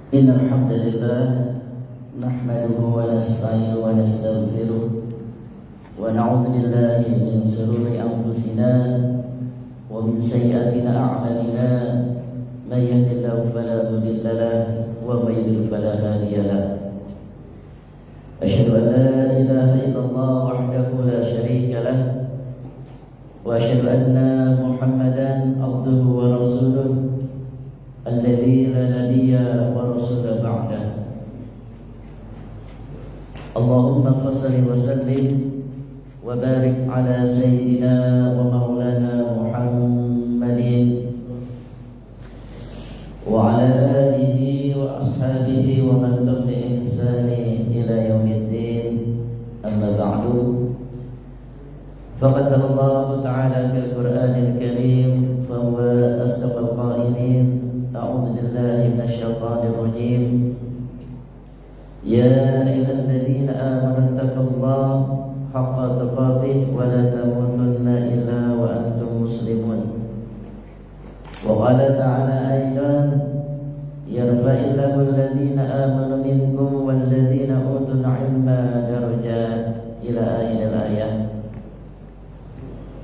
إن الحمد لله نحمده ونستعينه ونستغفره ونعوذ بالله من شرور أنفسنا ومن سيئات أعمالنا من يهد الله فلا مضل له ومن يضلل فلا هادي له أشهد أن لا إله إلا الله وحده لا شريك له وأشهد أن محمدا عبده ورسوله الذي لا نبي ورسول بعده اللهم صل وسلم وبارك على سيدنا ومولانا محمد وعلى آله وأصحابه ومن تبع بإحسان إلى يوم الدين أما بعد فقد قال الله تعالى في القرآن الكريم فهو أصدق القائلين أعوذ بالله من الشيطان الرجيم يا أيها الذين آمنوا اتقوا الله حق تقاته ولا تموتن إلا وأنتم مسلمون وقال تعالى أيضا يرفع الله الذين آمنوا منكم والذين أوتوا العلم درجات إلى آخر الآية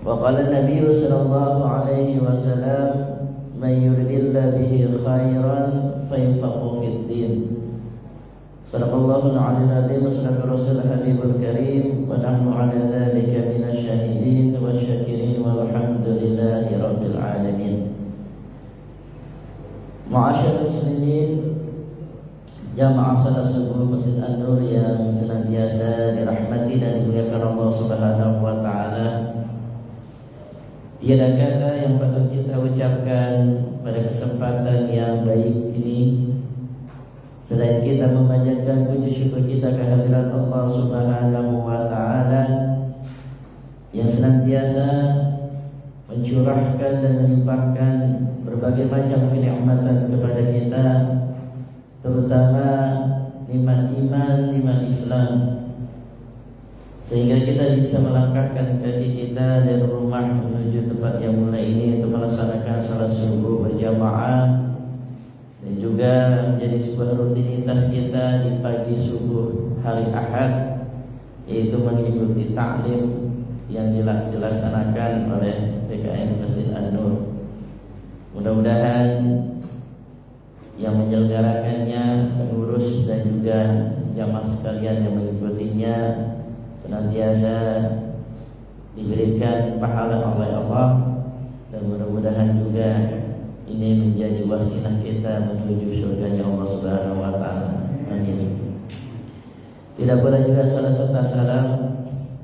وقال النبي صلى الله عليه وسلم من يرد الله به خيرا فيفقه في الدين صدق الله العلي العظيم وصدق الرسول الحبيب الكريم ونحن على ذلك من الشاهدين والشاكرين والحمد لله رب العالمين. Ma'asyiral muslimin, jamaah salat subuh Masjid An-Nur yang senantiasa dirahmati dan dimuliakan Allah Subhanahu wa taala. Tiada kata yang patut kita ucapkan pada kesempatan yang baik ini selain kita memanjatkan puji syukur kita kehadirat Allah Subhanahu wa taala yang senantiasa mencurahkan dan melimpahkan berbagai macam kenikmatan kepada kita, terutama nikmat iman, nikmat Islam, sehingga kita bisa melangkahkan kaki kita dari rumah menuju tempat yang mulia ini untuk melaksanakan salat subuh berjamaah dan juga menjadi sebuah rutinitas kita di pagi subuh hari Ahad, yaitu mengikuti taklim yang dilaksanakan oleh PKN Masjid An-Nur. Mudah-mudahan yang menyelenggarakannya, pengurus dan juga jamaah sekalian yang mengikutinya senantiasa diberikan pahala oleh Allah, dan mudah-mudahan juga ini menjadi wasilah kita menuju surganya Allah Subhanahu wa taala. Amin. Tidak pula juga salah serta salam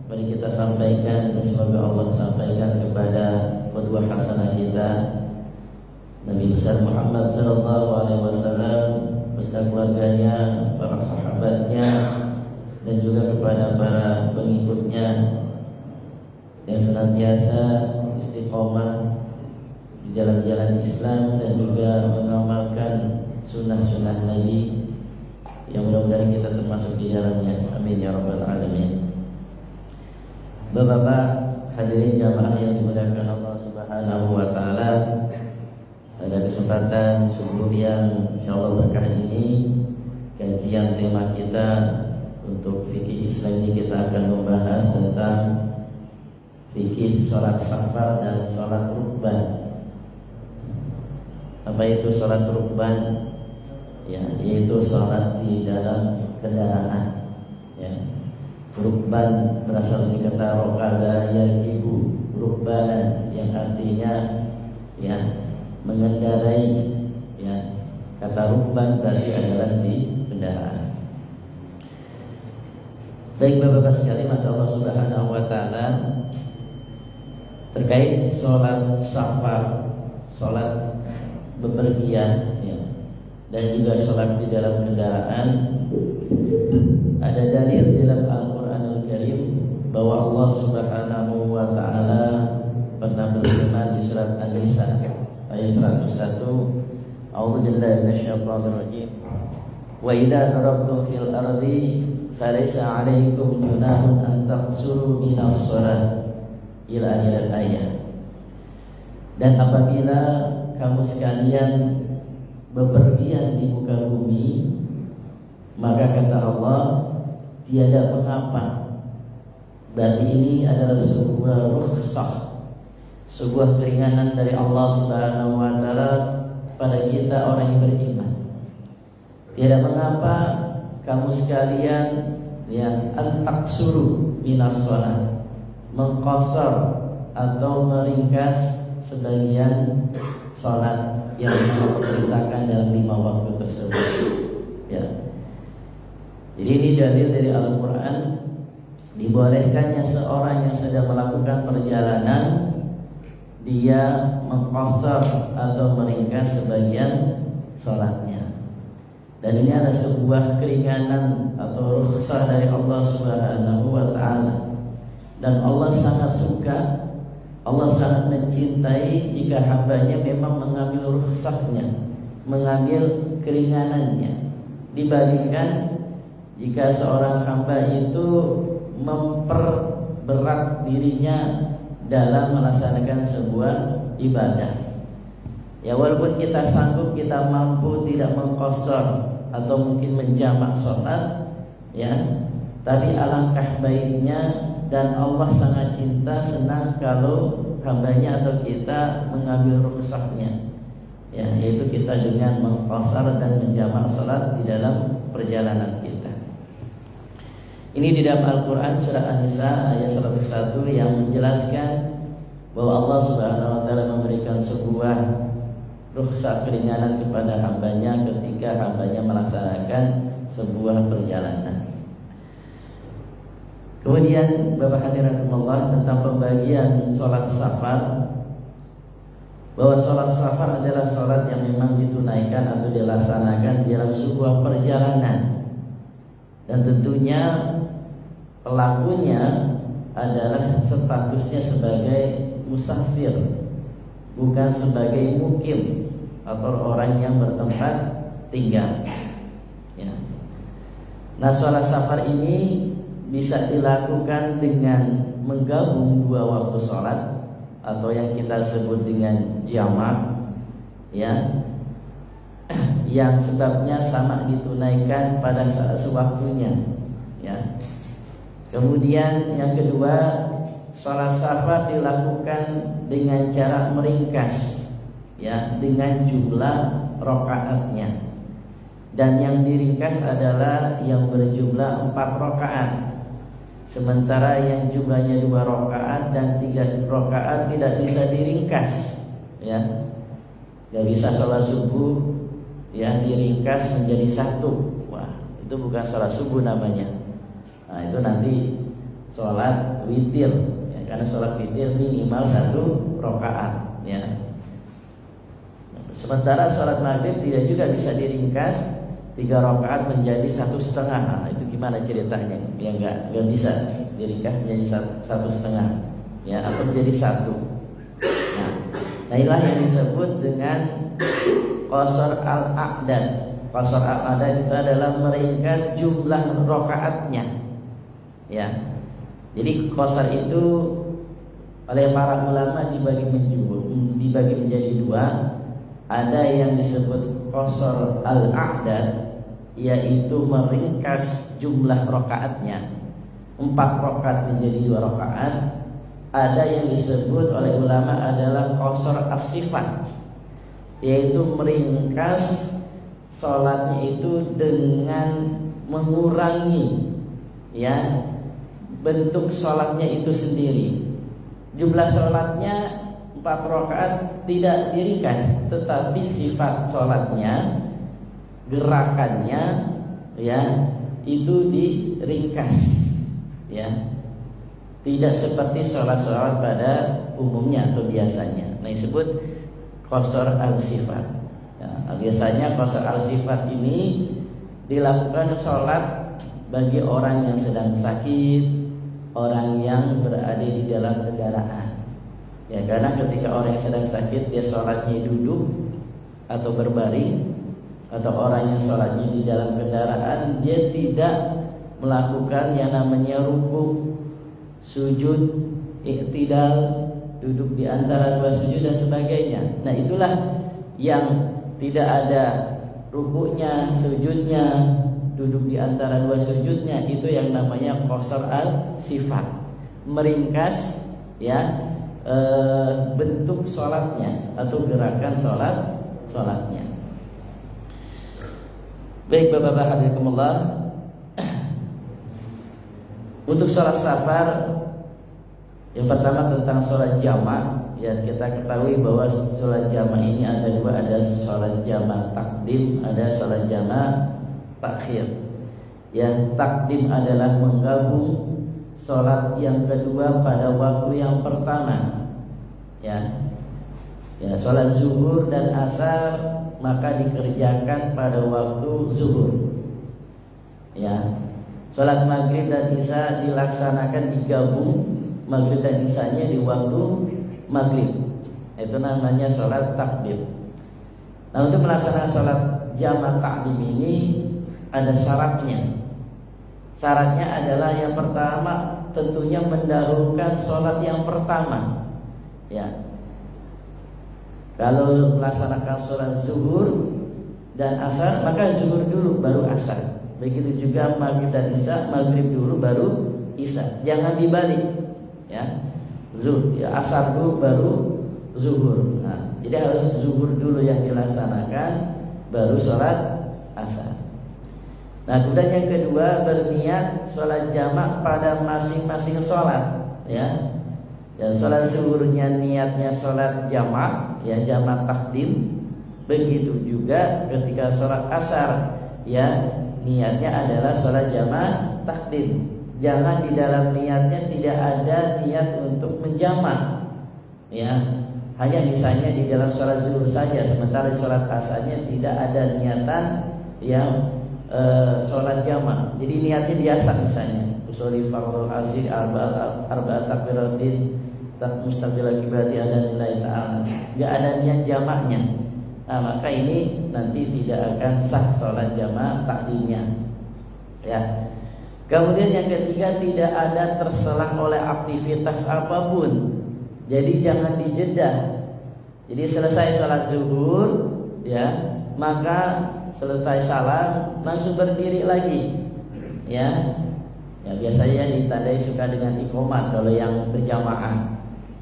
mari kita sampaikan, dan semoga Allah sampaikan kepada qudwah hasanah kita Nabi besar Muhammad sallallahu alaihi wasallam beserta keluarganya, para sahabatnya, dan juga kepada para pengikutnya yang senantiasa istiqomah di jalan-jalan Islam dan juga mengamalkan sunnah-sunnah Nabi, yang mudah-mudahan kita termasuk di dalamnya. Amin ya rabbal alamin. Bapak-bapak hadirin jamaah yang dimuliakan Allah Subhanahu wa taala, pada kesempatan subuh yang insyaallah berkah ini, kajian tema kita untuk fikih Islam ini kita akan membahas tentang fikih sholat safar dan sholat rukban. Apa itu sholat rukban? Ya, yaitu sholat di dalam kendaraan. Ya. Rukban berasal dari kata rokada yarkibu, rukbanan, yang artinya ya mengendarai. Ya, kata rukban berarti adalah di kendaraan. Baik bapak-bapak sekalian, maka Allah Subhanahu wa taala terkait sholat safar, sholat bepergian, ya, dan juga sholat di dalam kendaraan, ada dalil dalam Al-Quranul Karim bahwa Allah Subhanahu wa taala pernah berfirman di surat An-Nisa ayat 101, A'udzu billahi minasyaitonir rajim. Wa idza darabtum fil ardi falaysa 'alaikum junahun an taqsuru minas shalah ila akhir ayat. Dan apabila kamu sekalian bepergian di muka bumi, maka kata Allah, tiada mengapa. Berarti ini adalah sebuah rukhsah, sebuah keringanan dari Allah Subhanahu wa taala pada kita orang yang beriman. Tiada mengapa kamu sekalian antaksuru minas shalah, mengqasar atau meringkas sebagian salat yang Allah perintahkan dalam 5 waktu tersebut. Ya. Jadi ini dalil dari Al-Quran, dibolehkannya seorang yang sedang melakukan perjalanan dia mengqasar atau meringkas sebagian salatnya. Dan ini adalah sebuah keringanan atau rukhsah dari Allah Subhanahu wa taala. Dan Allah sangat suka, Allah sangat mencintai jika hambanya memang mengambil rukhsahnya, mengambil keringanannya, dibandingkan jika seorang hamba itu memperberat dirinya dalam melaksanakan sebuah ibadah. Ya, walaupun kita sanggup, kita mampu tidak mengqasar atau mungkin menjamak sholat, ya, tapi alangkah baiknya dan Allah sangat cinta, senang kalau hambanya atau kita mengambil rukhsahnya, ya, yaitu kita dengan mengqasar dan menjamak sholat di dalam perjalanan kita. Ini di dalam Al-Quran surah An-Nisa ayat 101 yang menjelaskan bahwa Allah Subhanahu wa taala memberikan sebuah rukhsah keringanan kepada hambanya ketika hambanya melaksanakan sebuah perjalanan. Kemudian Bapak hadirin Allah, tentang pembagian sholat safar, bahwa sholat safar adalah sholat yang memang ditunaikan atau dilaksanakan dalam sebuah perjalanan, dan tentunya pelakunya adalah statusnya sebagai musafir, bukan sebagai mukim atau orang yang bertempat tinggal, ya. Nah, sholat safar ini bisa dilakukan dengan menggabung 2 waktu sholat atau yang kita sebut dengan jamak, ya, yang sebabnya sama ditunaikan pada saat sewaktunya, ya. Kemudian yang kedua, sholat safar dilakukan dengan cara meringkas, ya, dengan jumlah rakaatnya, dan yang diringkas adalah yang berjumlah 4 rakaat. Sementara yang jumlahnya 2 rakaat dan 3 rakaat tidak bisa diringkas, ya. Gak bisa sholat subuh, ya, diringkas menjadi 1. Wah, itu bukan sholat subuh namanya. Nah, itu nanti sholat witir, ya, karena sholat witir minimal 1 rakaat, ya. Sementara sholat maghrib tidak juga bisa diringkas 3 rakaat menjadi 1,5. Nah, itu gimana ceritanya? Ya nggak bisa diringkas menjadi 1,5, ya, atau menjadi 1. Nah, inilah yang disebut dengan qasar al-a'dad. Qasar al-a'dad itu adalah meringkas jumlah rakaatnya, ya. Jadi qasar itu oleh para ulama dibagi menjadi 2. Ada yang disebut qasar al-a'dad, yaitu meringkas jumlah rakaatnya 4 rakaat menjadi 2 rakaat. Ada yang disebut oleh ulama adalah qasar as-sifat, yaitu meringkas sholatnya itu dengan mengurangi, ya, bentuk sholatnya itu sendiri. Jumlah sholatnya 4 rakaat tidak diringkas, tetapi sifat sholatnya, gerakannya, ya, itu diringkas, ya. Tidak seperti sholat-sholat pada umumnya atau biasanya. Nah, disebut qasar al-sifat, ya. Biasanya qasar al-sifat ini dilakukan sholat bagi orang yang sedang sakit, orang yang berada di dalam kendaraan. Ya, karena ketika orang yang sedang sakit dia sholatnya duduk atau berbaring, atau orang yang sholatnya di dalam kendaraan dia tidak melakukan yang namanya rukuk, sujud, i'tidal, duduk di antara 2 sujud dan sebagainya. Nah, itulah yang tidak ada rukuknya, sujudnya, duduk di antara dua sujudnya, itu yang namanya qasar al-sifat, meringkas ya bentuk sholatnya atau gerakan sholatnya. Baik Bapak-bapak hadirin, untuk sholat safar, yang pertama tentang sholat jamak. Ya, kita ketahui bahwa sholat jamak ini ada dua, ada sholat jamak takdim, ada sholat jamak takhir. Ya, takdim adalah menggabung sholat yang kedua pada waktu yang pertama. Ya, sholat zuhur dan asar maka dikerjakan pada waktu zuhur. Ya, sholat maghrib dan isya dilaksanakan digabung, maghrib dan isyanya di waktu maghrib. Itu namanya sholat takdim. Nah, untuk melaksanakan sholat jamak takdim ini ada syaratnya. Syaratnya adalah yang pertama tentunya mendahulukan sholat yang pertama. Ya, kalau melaksanakan sholat zuhur dan asar maka zuhur dulu baru asar. Begitu juga maghrib dan isya, maghrib dulu baru isya. Jangan dibalik. Ya, asar dulu baru zuhur. Nah, jadi harus zuhur dulu yang dilaksanakan, baru sholat asar. Nah, kemudian yang kedua berniat sholat jamak pada masing-masing sholat. Ya, dan sholat zuhurnya niatnya sholat jamak, ya jamak takdim. Begitu juga ketika sholat asar, ya niatnya adalah sholat jamak takdim. Jangan di dalam niatnya tidak ada niat untuk menjamak. Ya, hanya misalnya di dalam sholat zuhur saja, sementara di sholat asarnya tidak ada niatan yang sholat jamak. Jadi niatnya biasa misalnya usholi fardhu asr arba'at takbiratin mustaqbil kiblati ada nilai ta'ala, enggak ada niat jamaknya. Nah, maka ini nanti tidak akan sah sholat jamak takdimnya. Ya. Kemudian yang ketiga, tidak ada terselang oleh aktivitas apapun. Jadi jangan dijedah. Jadi selesai sholat zuhur, ya, maka selesai salam langsung berdiri lagi. Ya, biasanya ditandai suka dengan iqomat kalau yang berjamaah.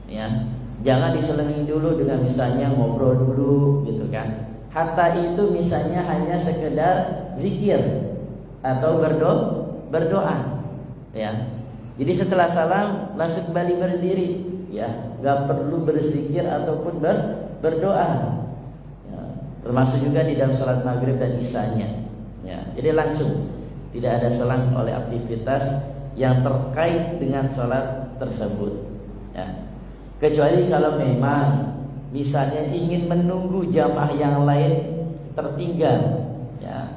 Ya, jangan diselingi dulu dengan misalnya ngobrol dulu, gitu kan. Hatta itu misalnya hanya sekedar zikir atau berdoa, ya. Jadi setelah salam langsung kembali berdiri, ya, nggak perlu berzikir ataupun berdoa. Ya. Termasuk juga di dalam sholat maghrib dan isyanya, ya. Jadi langsung tidak ada selang oleh aktivitas yang terkait dengan sholat tersebut, ya. Kecuali kalau memang misalnya ingin menunggu jamaah yang lain tertinggal, ya.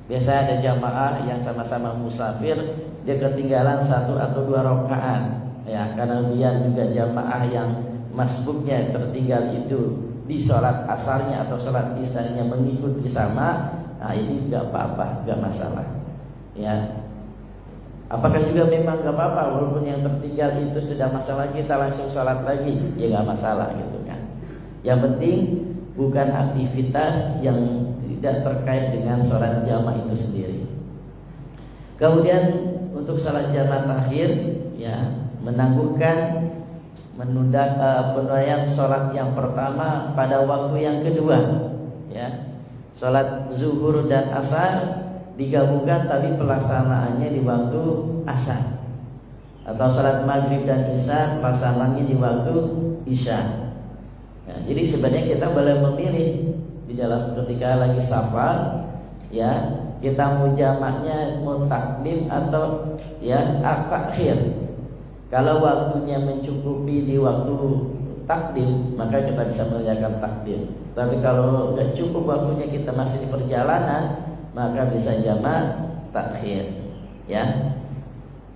Biasa ada jamaah yang sama-sama musafir, dia ketinggalan 1 atau 2 rakaat, ya, karena biar juga jamaah yang masbuknya tertinggal itu di sholat asarnya atau sholat isyanya mengikuti sama. Nah, ini tidak apa-apa, tidak masalah, ya. Apakah juga memang tidak apa-apa walaupun yang tertinggal itu sudah masalah, kita langsung sholat lagi, ya nggak masalah gitu kan. Yang penting bukan aktivitas yang tidak terkait dengan sholat jamak itu sendiri. Kemudian untuk sholat jamak takhir, ya, menangguhkan, menunda penunaian sholat yang pertama pada waktu yang kedua, ya. Sholat zuhur dan asar digabungkan tapi pelaksanaannya di waktu asar, atau sholat maghrib dan isya pelaksanaannya di waktu isya. Ya, jadi sebenarnya kita boleh memilih di dalam ketika lagi safar, ya, kita mau jamaknya mau takdim atau ya takhir. Kalau waktunya mencukupi di waktu takdim, maka kita bisa mengerjakan takdim. Tapi kalau nggak cukup waktunya, kita masih di perjalanan, maka bisa jamak takhir, ya.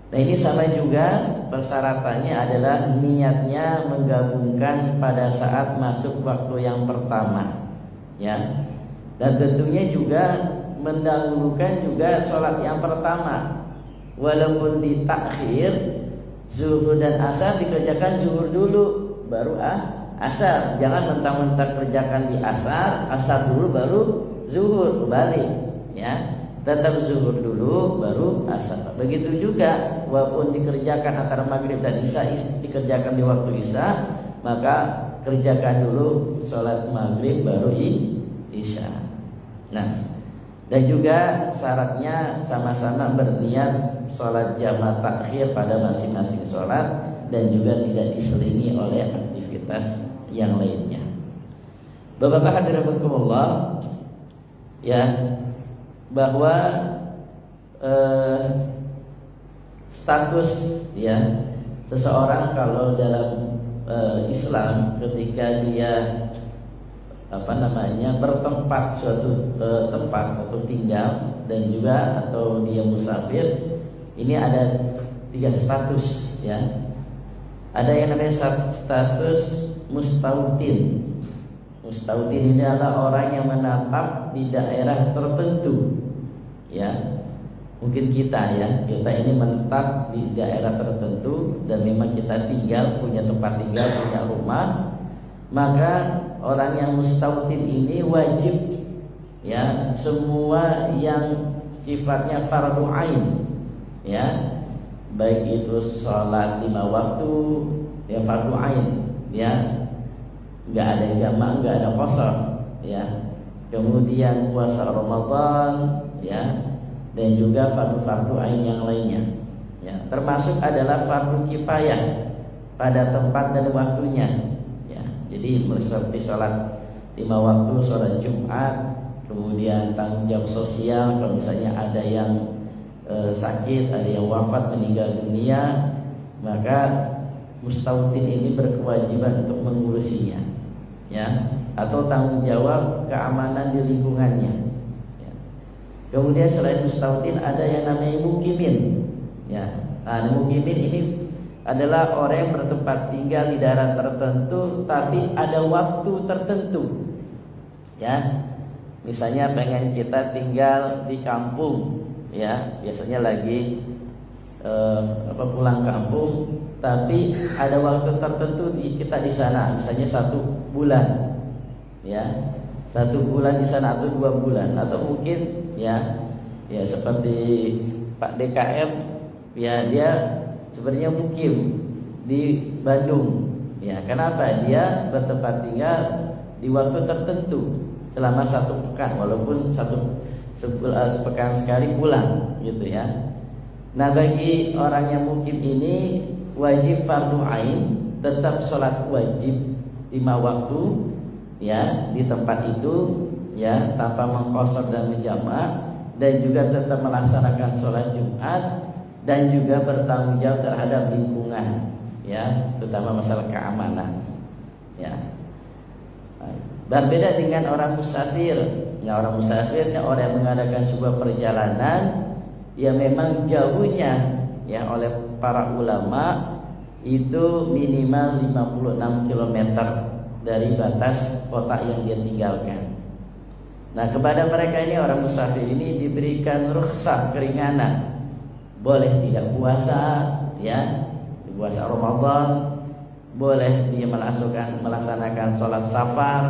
Nah, ini sama juga persyaratannya adalah niatnya menggabungkan pada saat masuk waktu yang pertama, ya. Dan tentunya juga mendahulukan juga sholat yang pertama. Walaupun ditakhir zuhur dan asar dikerjakan zuhur dulu baru asar. Jangan mentang-mentang kerjakan di asar dulu baru zuhur, balik ya. Tetap zuhur dulu baru asar. Begitu juga walaupun dikerjakan antara maghrib dan isya, dikerjakan di waktu isya, maka kerjakan dulu sholat maghrib baru isya. Nah, dan juga syaratnya sama-sama berniat sholat jamaah takhir pada masing-masing sholat dan juga tidak diselingi oleh aktivitas yang lainnya. Bapak-bapak hadirin rahimakumullah, ya, bahwa status ya seseorang kalau dalam Islam ketika dia bertempat suatu tempat atau tinggal dan juga atau dia musafir, ini ada 3 status ya. Ada yang namanya status mustautin. Mustautin ini adalah orang yang menetap di daerah tertentu ya. Mungkin kita ini menetap di daerah tertentu dan memang kita tinggal, punya tempat tinggal, punya rumah. Maka orang yang mustautin ini wajib ya semua yang sifatnya fardu ain ya, baik itu sholat 5 waktu ya fardu ain ya, nggak ada jamaah, nggak ada qashar ya. Kemudian puasa Ramadan ya, dan juga fardu ain yang lainnya ya, termasuk adalah fardu kifayah pada tempat dan waktunya ya. Jadi seperti sholat 5 waktu, sholat Jumat, kemudian tanggung jawab sosial kalau misalnya ada yang sakit, ada yang wafat, meninggal dunia, maka mustautin ini berkewajiban untuk mengurusinya ya, atau tanggung jawab keamanan di lingkungannya ya. Kemudian selain mustautin ada yang namanya mukimin ya. Nah, mukimin ini adalah orang yang bertempat tinggal di daerah tertentu tapi ada waktu tertentu ya. Misalnya pengen kita tinggal di kampung ya, biasanya lagi pulang kampung, tapi ada waktu tertentu kita di sana, misalnya 1 bulan ya, 1 bulan di sana atau 2 bulan, atau mungkin ya seperti Pak DKM ya, dia sebenarnya mukim di Bandung ya. Kenapa? Dia bertempat tinggal di waktu tertentu selama 1 pekan, walaupun sepekan sekali pulang gitu ya. Nah, bagi orang yang mukim ini wajib fardu ain, tetap sholat wajib 5 waktu ya di tempat itu ya, tanpa mengqashar dan menjamak, dan juga tetap melaksanakan sholat Jumat dan juga bertanggung jawab terhadap lingkungan ya, terutama masalah keamanan ya. Berbeda dengan orang musafir. Nah, orang musafir orang yang mengadakan sebuah perjalanan yang memang jauhnya ya oleh para ulama itu minimal 56 km dari batas kota yang dia tinggalkan. Nah, kepada mereka ini, orang musafir ini diberikan rukhsah, keringanan. Boleh tidak puasa ya, puasa Ramadan, boleh dia melaksanakan sholat safar,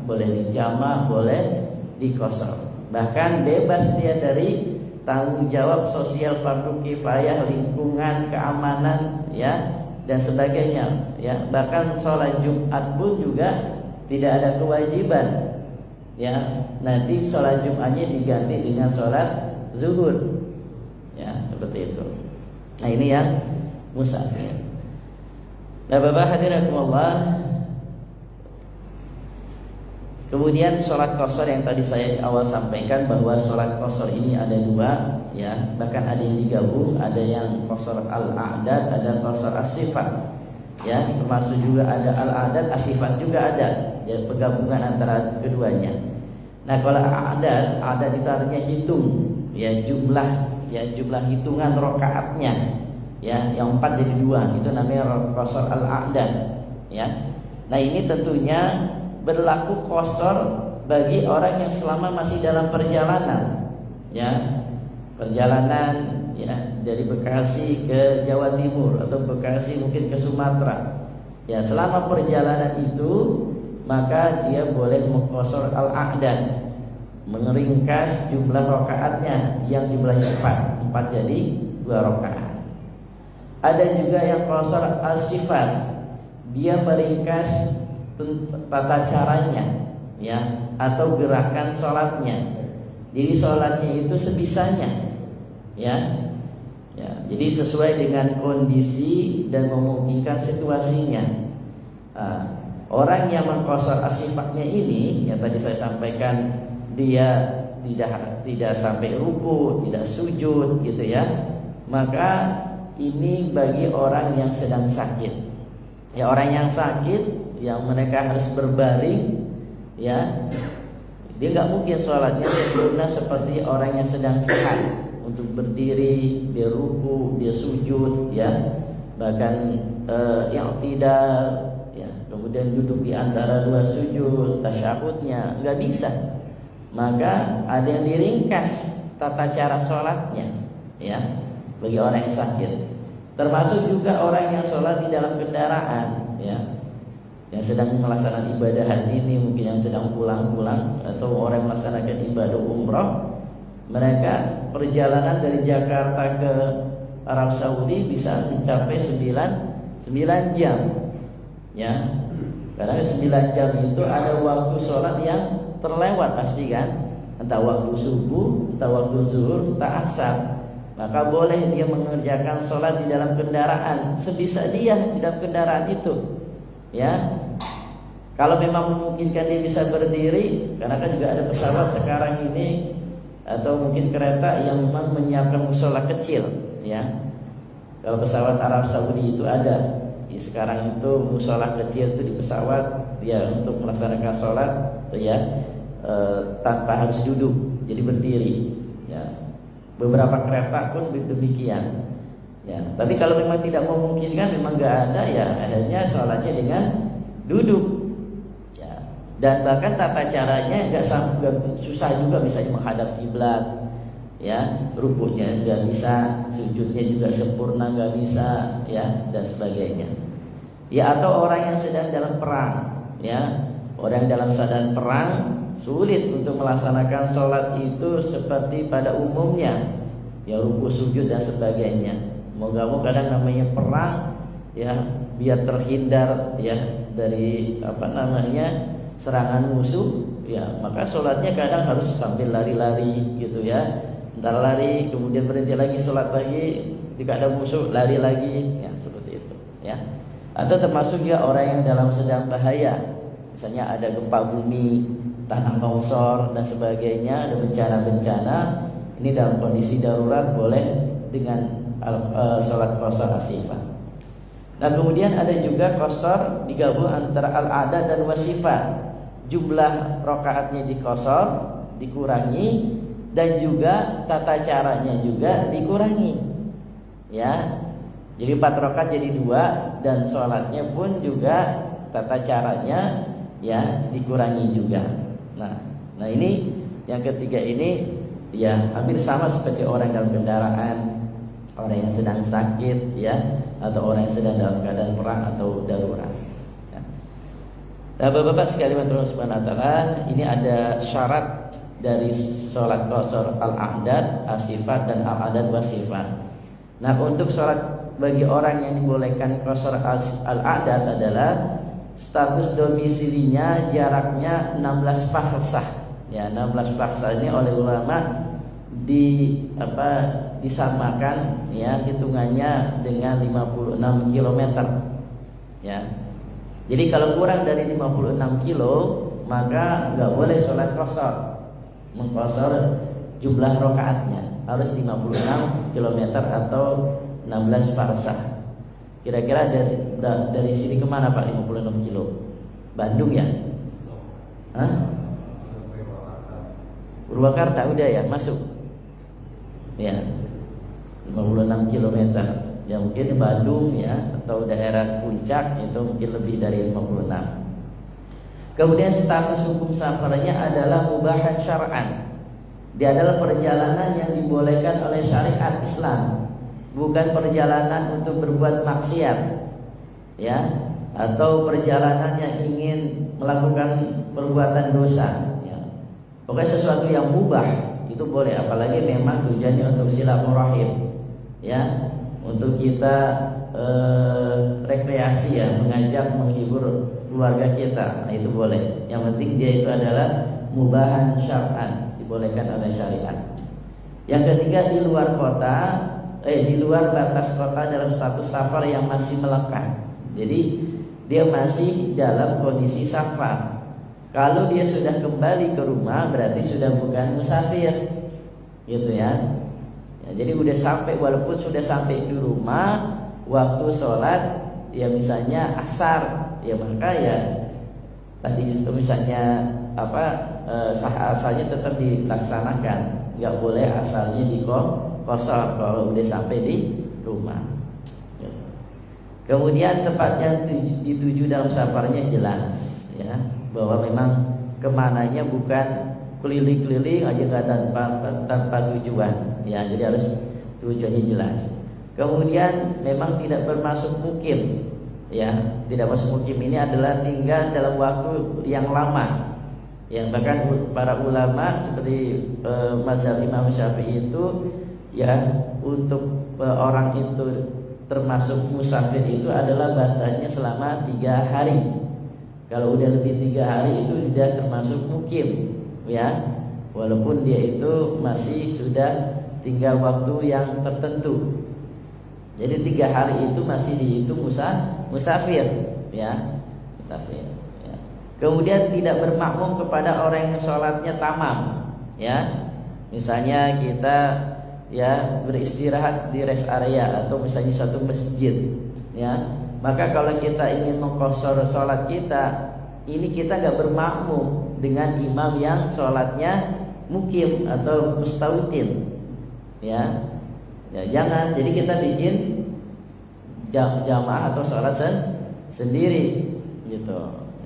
boleh dijama, boleh dikosor. Bahkan bebas dia dari tanggung jawab sosial fardu kifayah, lingkungan, keamanan ya, dan sebagainya ya. Bahkan sholat Jumat pun juga tidak ada kewajiban ya. Nanti sholat Jumatnya diganti dengan sholat zuhur ya, seperti itu. Nah, ini yang musafir. Nah, Bapak hadirin Allah, kemudian sholat qashar yang tadi saya awal sampaikan bahwa sholat qashar ini ada 2 ya, bahkan ada yang digabung, ada yang qashar al-a'dad, ada qashar as-sifat ya, termasuk juga ada al-a'dad, as-sifat juga ada ya, penggabungan antara keduanya. Nah, kalau a'dad itu artinya hitung ya, jumlah hitungan rakaatnya ya, yang 4 jadi 2, itu namanya qashar al-a'dad ya. Nah, ini tentunya berlaku qashar bagi orang yang selama masih dalam perjalanan ya, perjalanan ya dari Bekasi ke Jawa Timur atau Bekasi mungkin ke Sumatera Ya, selama perjalanan itu maka dia boleh mengqashar al-a'dad, mengeringkas jumlah rakaatnya yang jumlahnya 4 jadi 2 rakaat. Ada juga yang qashar al-sifat, dia meringkas tata caranya, ya, atau gerakan sholatnya. Jadi sholatnya itu sebisanya, ya, ya. Jadi sesuai dengan kondisi dan memungkinkan situasinya. Nah, orang yang mengqashar as-sifatnya ini, yang tadi saya sampaikan, dia tidak sampai ruku, tidak sujud, gitu ya. Maka ini bagi orang yang sedang sakit. Ya, orang yang sakit, yang mereka harus berbaring, ya, dia nggak mungkin sholatnya sempurna seperti orang yang sedang sehat. Untuk berdiri, dia ruku, dia sujud, ya, bahkan yang tidak, ya, kemudian duduk di antara 2 sujud, tasyahudnya nggak bisa. Maka ada yang diringkas tata cara sholatnya, ya, bagi orang yang sakit. Termasuk juga orang yang sholat di dalam kendaraan, ya, yang sedang melaksanakan ibadah haji ini, mungkin yang sedang pulang-pulang, atau orang yang melaksanakan ibadah umrah. Mereka perjalanan dari Jakarta ke Arab Saudi bisa mencapai 9 jam, ya. Karena 9 jam itu ada waktu sholat yang terlewat pasti kan, entah waktu subuh, entah waktu zuhur, entah asar. Maka boleh dia mengerjakan sholat di dalam kendaraan sebisa dia di dalam kendaraan itu, ya. Kalau memang memungkinkan dia bisa berdiri, karena kan juga ada pesawat sekarang ini atau mungkin kereta yang memang menyiapkan musola kecil, ya. Kalau pesawat Arab Saudi itu ada. Sekarang itu musola kecil itu di pesawat, ya, untuk melaksanakan sholat, ya, tanpa harus duduk, jadi berdiri, ya. Beberapa kereta pun demikian, ya. Tapi kalau memang tidak memungkinkan, memang nggak ada, ya, akhirnya sholatnya dengan duduk, ya. Dan bahkan tata caranya nggak susah juga, misalnya menghadap kiblat, ya, rukuknya nggak bisa, sujudnya juga sempurna nggak bisa, ya, dan sebagainya. Ya, atau orang yang sedang dalam perang, ya, orang dalam keadaan perang sulit untuk melaksanakan sholat itu seperti pada umumnya, ya, ruku, sujud dan sebagainya. Mau gak mau kadang namanya perang, ya, biar terhindar, ya, dari serangan musuh, ya, maka sholatnya kadang harus sambil lari-lari, gitu ya. Ntar lari, kemudian berhenti lagi, sholat lagi, jika ada musuh lari lagi, ya, seperti itu, ya. Atau termasuk juga orang yang dalam sedang bahaya, misalnya ada gempa bumi, tanah longsor dan sebagainya, ada bencana-bencana. Ini dalam kondisi darurat boleh dengan sholat qashar as-sifat. Nah, kemudian ada juga qashar digabung antara al-'adad dan wasifat. Jumlah rakaatnya diqashar, dikurangi, dan juga tata caranya juga dikurangi, ya. Jadi 4 rakaat jadi 2, dan sholatnya pun juga tata caranya, ya, dikurangi juga. Nah ini yang ketiga ini, ya, hampir sama seperti orang dalam kendaraan, orang yang sedang sakit, ya, atau orang yang sedang dalam keadaan perang atau darurat, ya. Nah, Bapak-bapak sekalian Allah Subhanahu wa taala, ini ada syarat dari sholat qashar al-a'dad, as-sifat, dan al-'adad was-sifat. Nah, untuk sholat bagi orang yang dibolehkan qashar al-a'dad adalah status domisilinya jaraknya 16 farsah. Ya, 16 farsah ini oleh ulama disamakan, ya, hitungannya dengan 56 km. Ya. Jadi kalau kurang dari 56 kilo maka nggak boleh sholat qashar, mengqashar jumlah rakaatnya harus 56 km atau 16 farsah. Kira-kira dari sini kemana Pak 56 kilo? Bandung ya? Hah? Purwakarta udah ya masuk. Ya, 56 km. Ya mungkin Bandung, ya, atau daerah puncak itu mungkin lebih dari 56. Kemudian status hukum safarnya adalah mubahan syar'an. Dia adalah perjalanan yang dibolehkan oleh syariat Islam, bukan perjalanan untuk berbuat maksiat. Ya, atau perjalanan yang ingin melakukan perbuatan dosa, ya. Pokoknya sesuatu yang mubah itu boleh, apalagi memang tujuannya untuk silaturahim, ya, untuk kita rekreasi, ya, mengajak menghibur keluarga kita, nah itu boleh. Yang penting dia itu adalah mubahan syar'an, dibolehkan oleh syariat. Yang ketiga, di luar kota, di luar batas kota dalam status safar yang masih melekat. Jadi dia masih dalam kondisi safar. Kalau dia sudah kembali ke rumah berarti sudah bukan musafir, gitu ya. Jadi udah sampai, walaupun sudah sampai di rumah, waktu sholat ya misalnya asar, ya maka ya tadi misalnya asalnya tetap dilaksanakan, nggak boleh asalnya dikosor kalau udah sampai di rumah. Kemudian tempat yang dituju dalam safarnya jelas, ya, bahwa memang kemananya bukan keliling-keliling aja nggak tanpa tujuan, ya, jadi harus tujuannya jelas. Kemudian memang tidak bermasuk mukim, ya, tidak masuk mukim ini adalah tinggal dalam waktu yang lama, yang bahkan para ulama seperti mazhab Imam Syafi'i itu, ya, untuk orang itu termasuk musafir itu adalah batasnya selama 3 hari. Kalau udah lebih 3 hari itu sudah termasuk mukim, ya, walaupun dia itu masih sudah tinggal waktu yang tertentu. Jadi 3 hari itu masih dihitung musafir, ya, musafir. Ya. Kemudian tidak bermakmum kepada orang yang sholatnya tamam, ya. Misalnya kita, ya, beristirahat di rest area atau misalnya suatu masjid, ya. Maka kalau kita ingin mengqashar sholat kita, ini kita nggak bermakmum dengan imam yang sholatnya mukim atau mustawtin, ya. Ya, jangan. Jadi kita bikin jamaah atau sholat sendiri, gitu,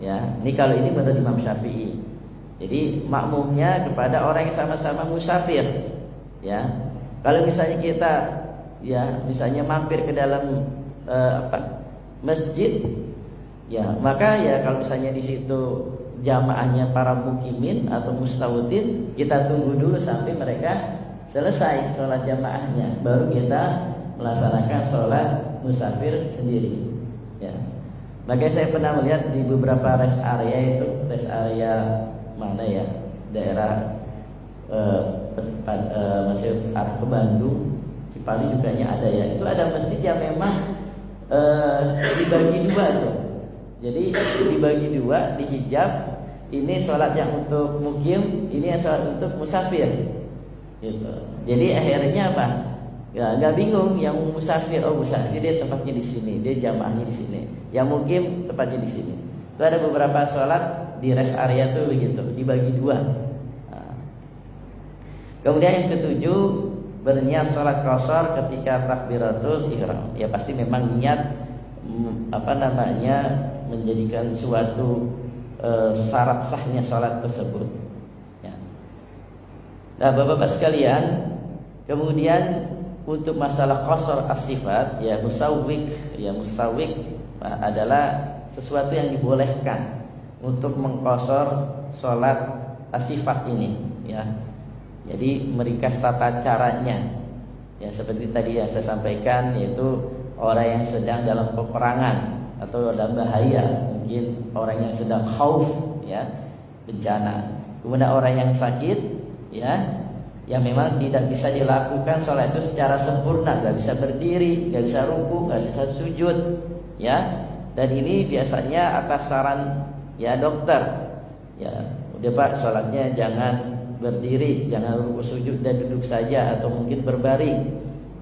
ya. Ini kalau ini menurut Imam Syafi'i. Jadi makmumnya kepada orang yang sama-sama musafir, ya. Kalau misalnya kita, ya, misalnya mampir ke dalam masjid, ya, maka ya kalau misalnya di situ jamaahnya para mukimin atau mustawtin, kita tunggu dulu sampai mereka selesai sholat jamaahnya, baru kita melaksanakan sholat musafir sendiri, ya. Makanya saya pernah melihat di beberapa rest area itu, rest area mana ya, daerah masih arah ke Bandung, Cipali juga ada, ya. Itu ada masjid yang memang dibagi dua tuh. Jadi dibagi dua, dihijab. Ini sholat yang untuk mukim, ini yang sholat untuk musafir, gitu. Jadi akhirnya apa? Ya, nggak bingung. Yang musafir, oh musafir dia tempatnya di sini, dia jamaahnya di sini. Yang mukim tempatnya di sini. Itu ada beberapa sholat di rest area tuh begitu, dibagi dua. Nah. Kemudian yang ketujuh, berniat sholat qashar ketika takbiratul ihram. Ya pasti memang niat menjadikan suatu syarat sahnya sholat tersebut, ya. Nah, Bapak-bapak sekalian, kemudian untuk masalah qashar as-sifat, ya, musawwik adalah sesuatu yang dibolehkan untuk mengqashar sholat as-sifat ini, ya. Jadi meringkas tata caranya, ya, seperti tadi yang saya sampaikan, yaitu orang yang sedang dalam peperangan atau dalam bahaya, mungkin orang yang sedang khauf, ya, bencana. Kemudian orang yang sakit, ya, yang memang tidak bisa dilakukan sholat itu secara sempurna, nggak bisa berdiri, nggak bisa ruku, nggak bisa sujud, ya. Dan ini biasanya atas saran, ya, dokter, ya, udah Pak, sholatnya jangan berdiri, jangan ruku sujud dan duduk saja, atau mungkin berbaring,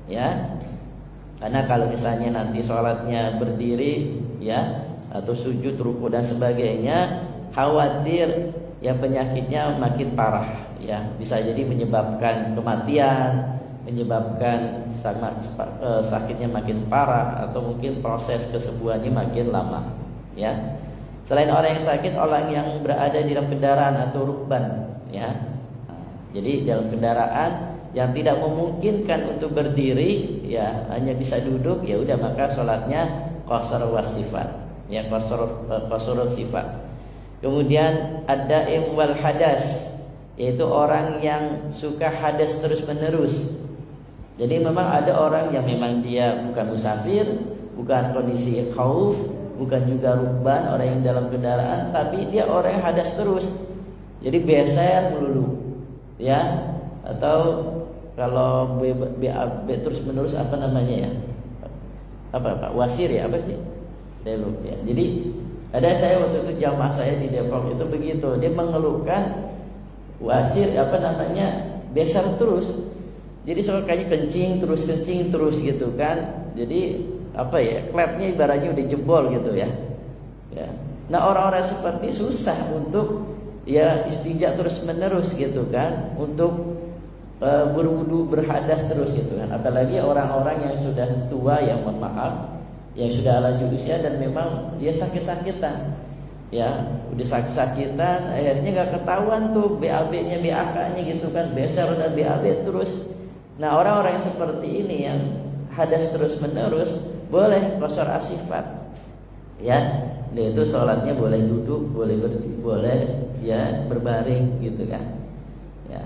ya. Karena kalau misalnya nanti sholatnya berdiri, ya, atau sujud, ruku dan sebagainya, khawatir ya penyakitnya makin parah, ya, bisa jadi menyebabkan kematian, menyebabkan sakitnya makin parah, atau mungkin proses kesembuhannya makin lama, ya. Selain orang yang sakit, orang yang berada di dalam kendaraan atau rukban, ya. Jadi dalam kendaraan yang tidak memungkinkan untuk berdiri, ya, hanya bisa duduk, ya udah, maka sholatnya qashar was sifat, ya qasurul sifat. Kemudian ad-daim wal hadas, yaitu orang yang suka hadas terus menerus. Jadi memang ada orang yang memang dia bukan musafir, bukan kondisi khauf, bukan juga rukban, orang yang dalam kendaraan, tapi dia orang yang hadas terus. Jadi beser melulu, ya. Atau kalau B terus menerus apa namanya ya? Apa wasir ya, apa sih? Saya lupa ya. Jadi ada saya waktu itu jamaah saya di Depok itu begitu, dia mengeluhkan wasir apa namanya besar terus. Jadi kayaknya kencing terus gitu kan. Jadi apa ya, klepnya ibaratnya udah jebol gitu ya. Ya. Nah orang-orang seperti susah untuk ya istinja terus menerus gitu kan, untuk berwudu berhadas terus gitu kan. Apalagi orang-orang yang sudah tua, yang mohon maaf, yang sudah lanjut usia dan memang dia sakit-sakitan, ya udah sakit-sakitan, akhirnya nggak ketahuan tuh BAB-nya, BAK-nya gitu kan, besar udah BAB terus. Nah orang-orang yang seperti ini yang hadas terus menerus boleh qasar asifat, ya. Dia itu sholatnya boleh duduk, boleh berdiri, boleh ya berbaring gitu kan, ya.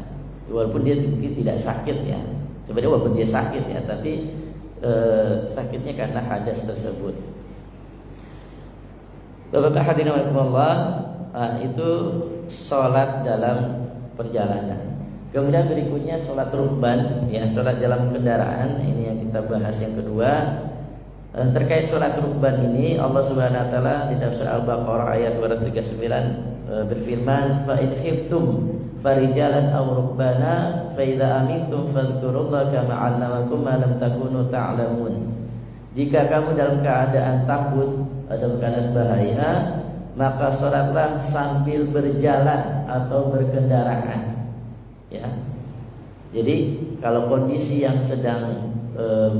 Walaupun dia mungkin tidak sakit ya, sebenarnya walaupun dia sakit ya, tapi sakitnya karena hadas tersebut. Bapak hadirin rahimakumullah, itu sholat dalam perjalanan. Kemudian berikutnya sholat rukban, ya sholat dalam kendaraan. Ini yang kita bahas yang kedua. Terkait sholat rukban ini, Allah Subhanahu Wa Taala di dalam surah Al-Baqarah ayat 239 berfirman, fa in khiftum farijalan aw rukbana fa idza amintum fadhkurullaha kama 'allamakum ma lam takunu ta'lamun. Jika kamu dalam keadaan takut, dalam keadaan bahaya, maka sholatlah sambil berjalan atau berkendaraan, ya. Jadi kalau kondisi yang sedang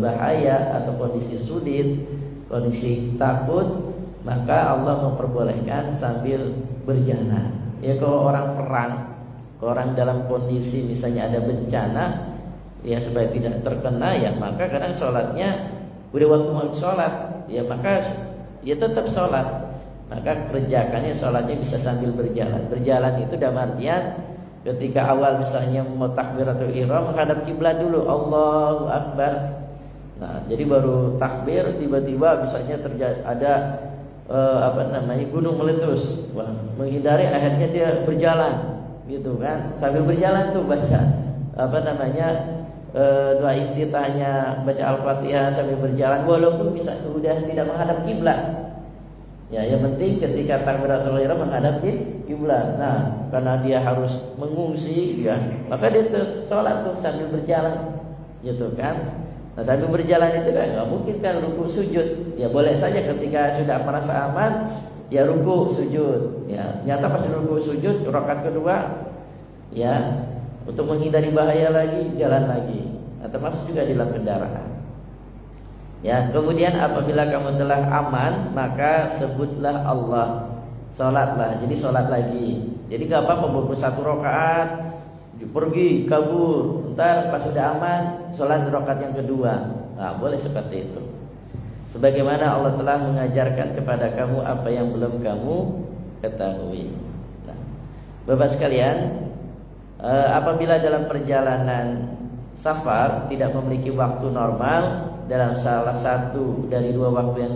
bahaya atau kondisi sulit, kondisi takut, maka Allah memperbolehkan sambil berjalan. Ya kalau orang perang, orang dalam kondisi misalnya ada bencana, ya supaya tidak terkena, ya maka kadang sholatnya udah waktu mau sholat, ya maka ya tetap sholat. Maka kerjakannya sholatnya bisa sambil berjalan. Berjalan itu dalam artian ketika awal misalnya mau takbiratul ihram menghadap kiblat dulu, Allahu Akbar. Nah, jadi baru takbir tiba-tiba misalnya ada gunung meletus. Wah, menghindari, akhirnya dia berjalan gitu kan. Sambil berjalan tuh baca doa iftitahnya, baca Al-Fatihah sambil berjalan walaupun bisa udah tidak menghadap kiblat. Ya, yang penting ketika takbiratul ihram menghadap kiblat. Nah, karena dia harus mengungsi, ya, maka dia terus sholat tuh sambil berjalan, gitu kan. Nah, sambil berjalan itu kan nggak mungkin kan ruku sujud. Ya boleh saja ketika sudah merasa aman, ya ruku sujud. Ya, nyata pas ruku sujud rakaat kedua, ya untuk menghindari bahaya lagi jalan lagi. Nah, termasuk juga di dalam kendaraan. Ya, kemudian apabila kamu telah aman, maka sebutlah Allah, sholatlah. Jadi sholat lagi. Jadi gak apa-apa berburu 1 rakaat, pergi kabur, ntar pas sudah aman sholat rakaat yang kedua. Nah, boleh seperti itu. Sebagaimana Allah telah mengajarkan kepada kamu apa yang belum kamu ketahui. Nah, Bapak sekalian, apabila dalam perjalanan safar tidak memiliki waktu normal dalam salah satu dari 2 waktu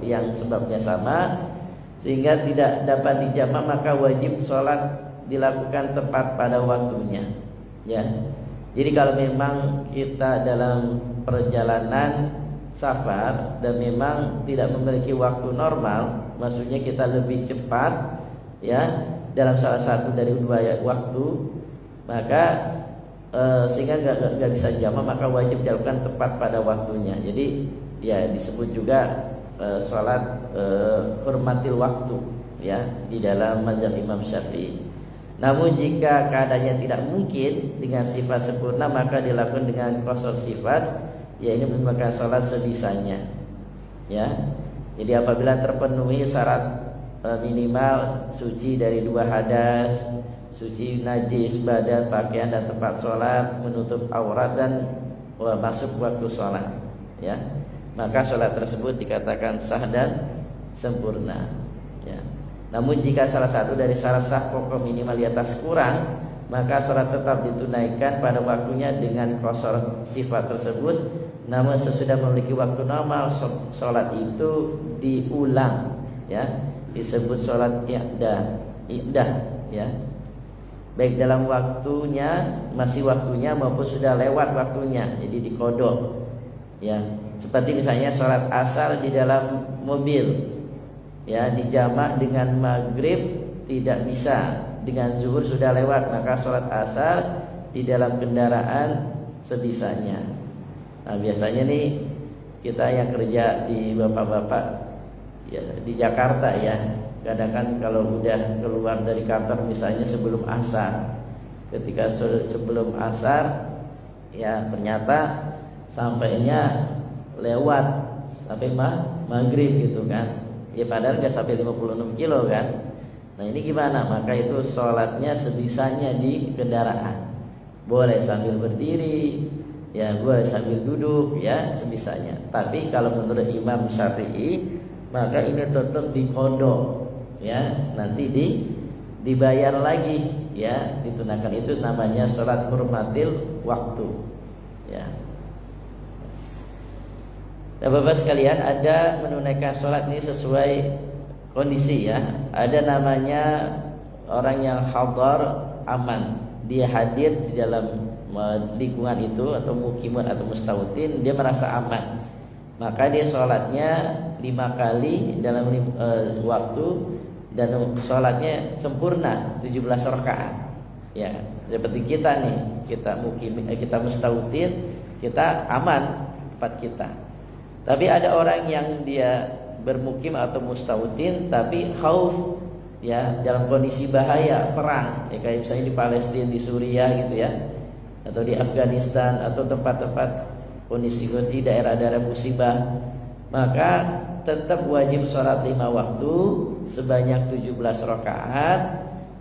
yang sebabnya sama, sehingga tidak dapat dijamak, maka wajib sholat dilakukan tepat pada waktunya, ya. Jadi kalau memang kita dalam perjalanan safar dan memang tidak memiliki waktu normal, maksudnya kita lebih cepat, ya, dalam salah satu dari 2 waktu, maka sehingga nggak bisa jamak, maka wajib dilakukan tepat pada waktunya. Jadi ya disebut juga sholat hormatil waktu, ya, di dalam mazhab Imam Syafi'i. Namun jika keadaannya tidak mungkin dengan sifat sempurna, maka dilakukan dengan qasar sifat, ya ini merupakan sholat sebisanya, ya. Jadi apabila terpenuhi syarat minimal suci dari 2 hadas, suci najis badan, pakaian dan tempat sholat, menutup aurat dan masuk waktu sholat, ya, maka sholat tersebut dikatakan sah dan sempurna. Ya. Namun jika salah satu dari syarat sah pokok minimal di atas kurang, maka sholat tetap ditunaikan pada waktunya dengan qasar sifat tersebut. Namun sesudah memiliki waktu normal, sholat itu diulang, ya, disebut sholat i'dah, ya. Baik dalam waktunya, masih waktunya maupun sudah lewat waktunya, jadi dikodok, ya. Seperti misalnya sholat asar di dalam mobil, ya, dijamak dengan maghrib tidak bisa, dengan zuhur sudah lewat, maka sholat asar di dalam kendaraan sebisanya. Nah biasanya nih kita yang kerja di bapak-bapak, ya, di Jakarta, ya, kadang kan kalau udah keluar dari kantor misalnya sebelum asar, ketika sebelum asar, ya, ternyata sampainya lewat sampai maghrib gitu kan, ya, padahal nggak sampai 56 kilo kan. Nah ini gimana? Maka itu sholatnya sebisanya di kendaraan, boleh sambil berdiri, ya, boleh sambil duduk, ya, sebisanya. Tapi kalau menurut Imam Syafi'i, maka ini tetap dikodok, ya, nanti dibayar lagi, ya, ditunaikan. Itu namanya sholat hurmatil waktu, ya. Nah, Bapak sekalian, ada menunaikan sholat ini sesuai kondisi, ya. Ada namanya orang yang hadar aman, dia hadir di dalam lingkungan itu atau mukimun atau mustautin, dia merasa aman, maka dia sholatnya 5 kali dalam waktu, dan sholatnya sempurna 17 rakaat, ya. Seperti kita nih, kita mukim, kita mustautin, kita aman tempat kita. Tapi ada orang yang dia bermukim atau mustautin tapi khauf, ya, dalam kondisi bahaya perang, ya, kayak misalnya di Palestina, di Suriah gitu, ya, atau di Afghanistan atau tempat-tempat kondisi daerah-daerah musibah, maka tetap wajib sholat 5 waktu sebanyak 17 rakaat,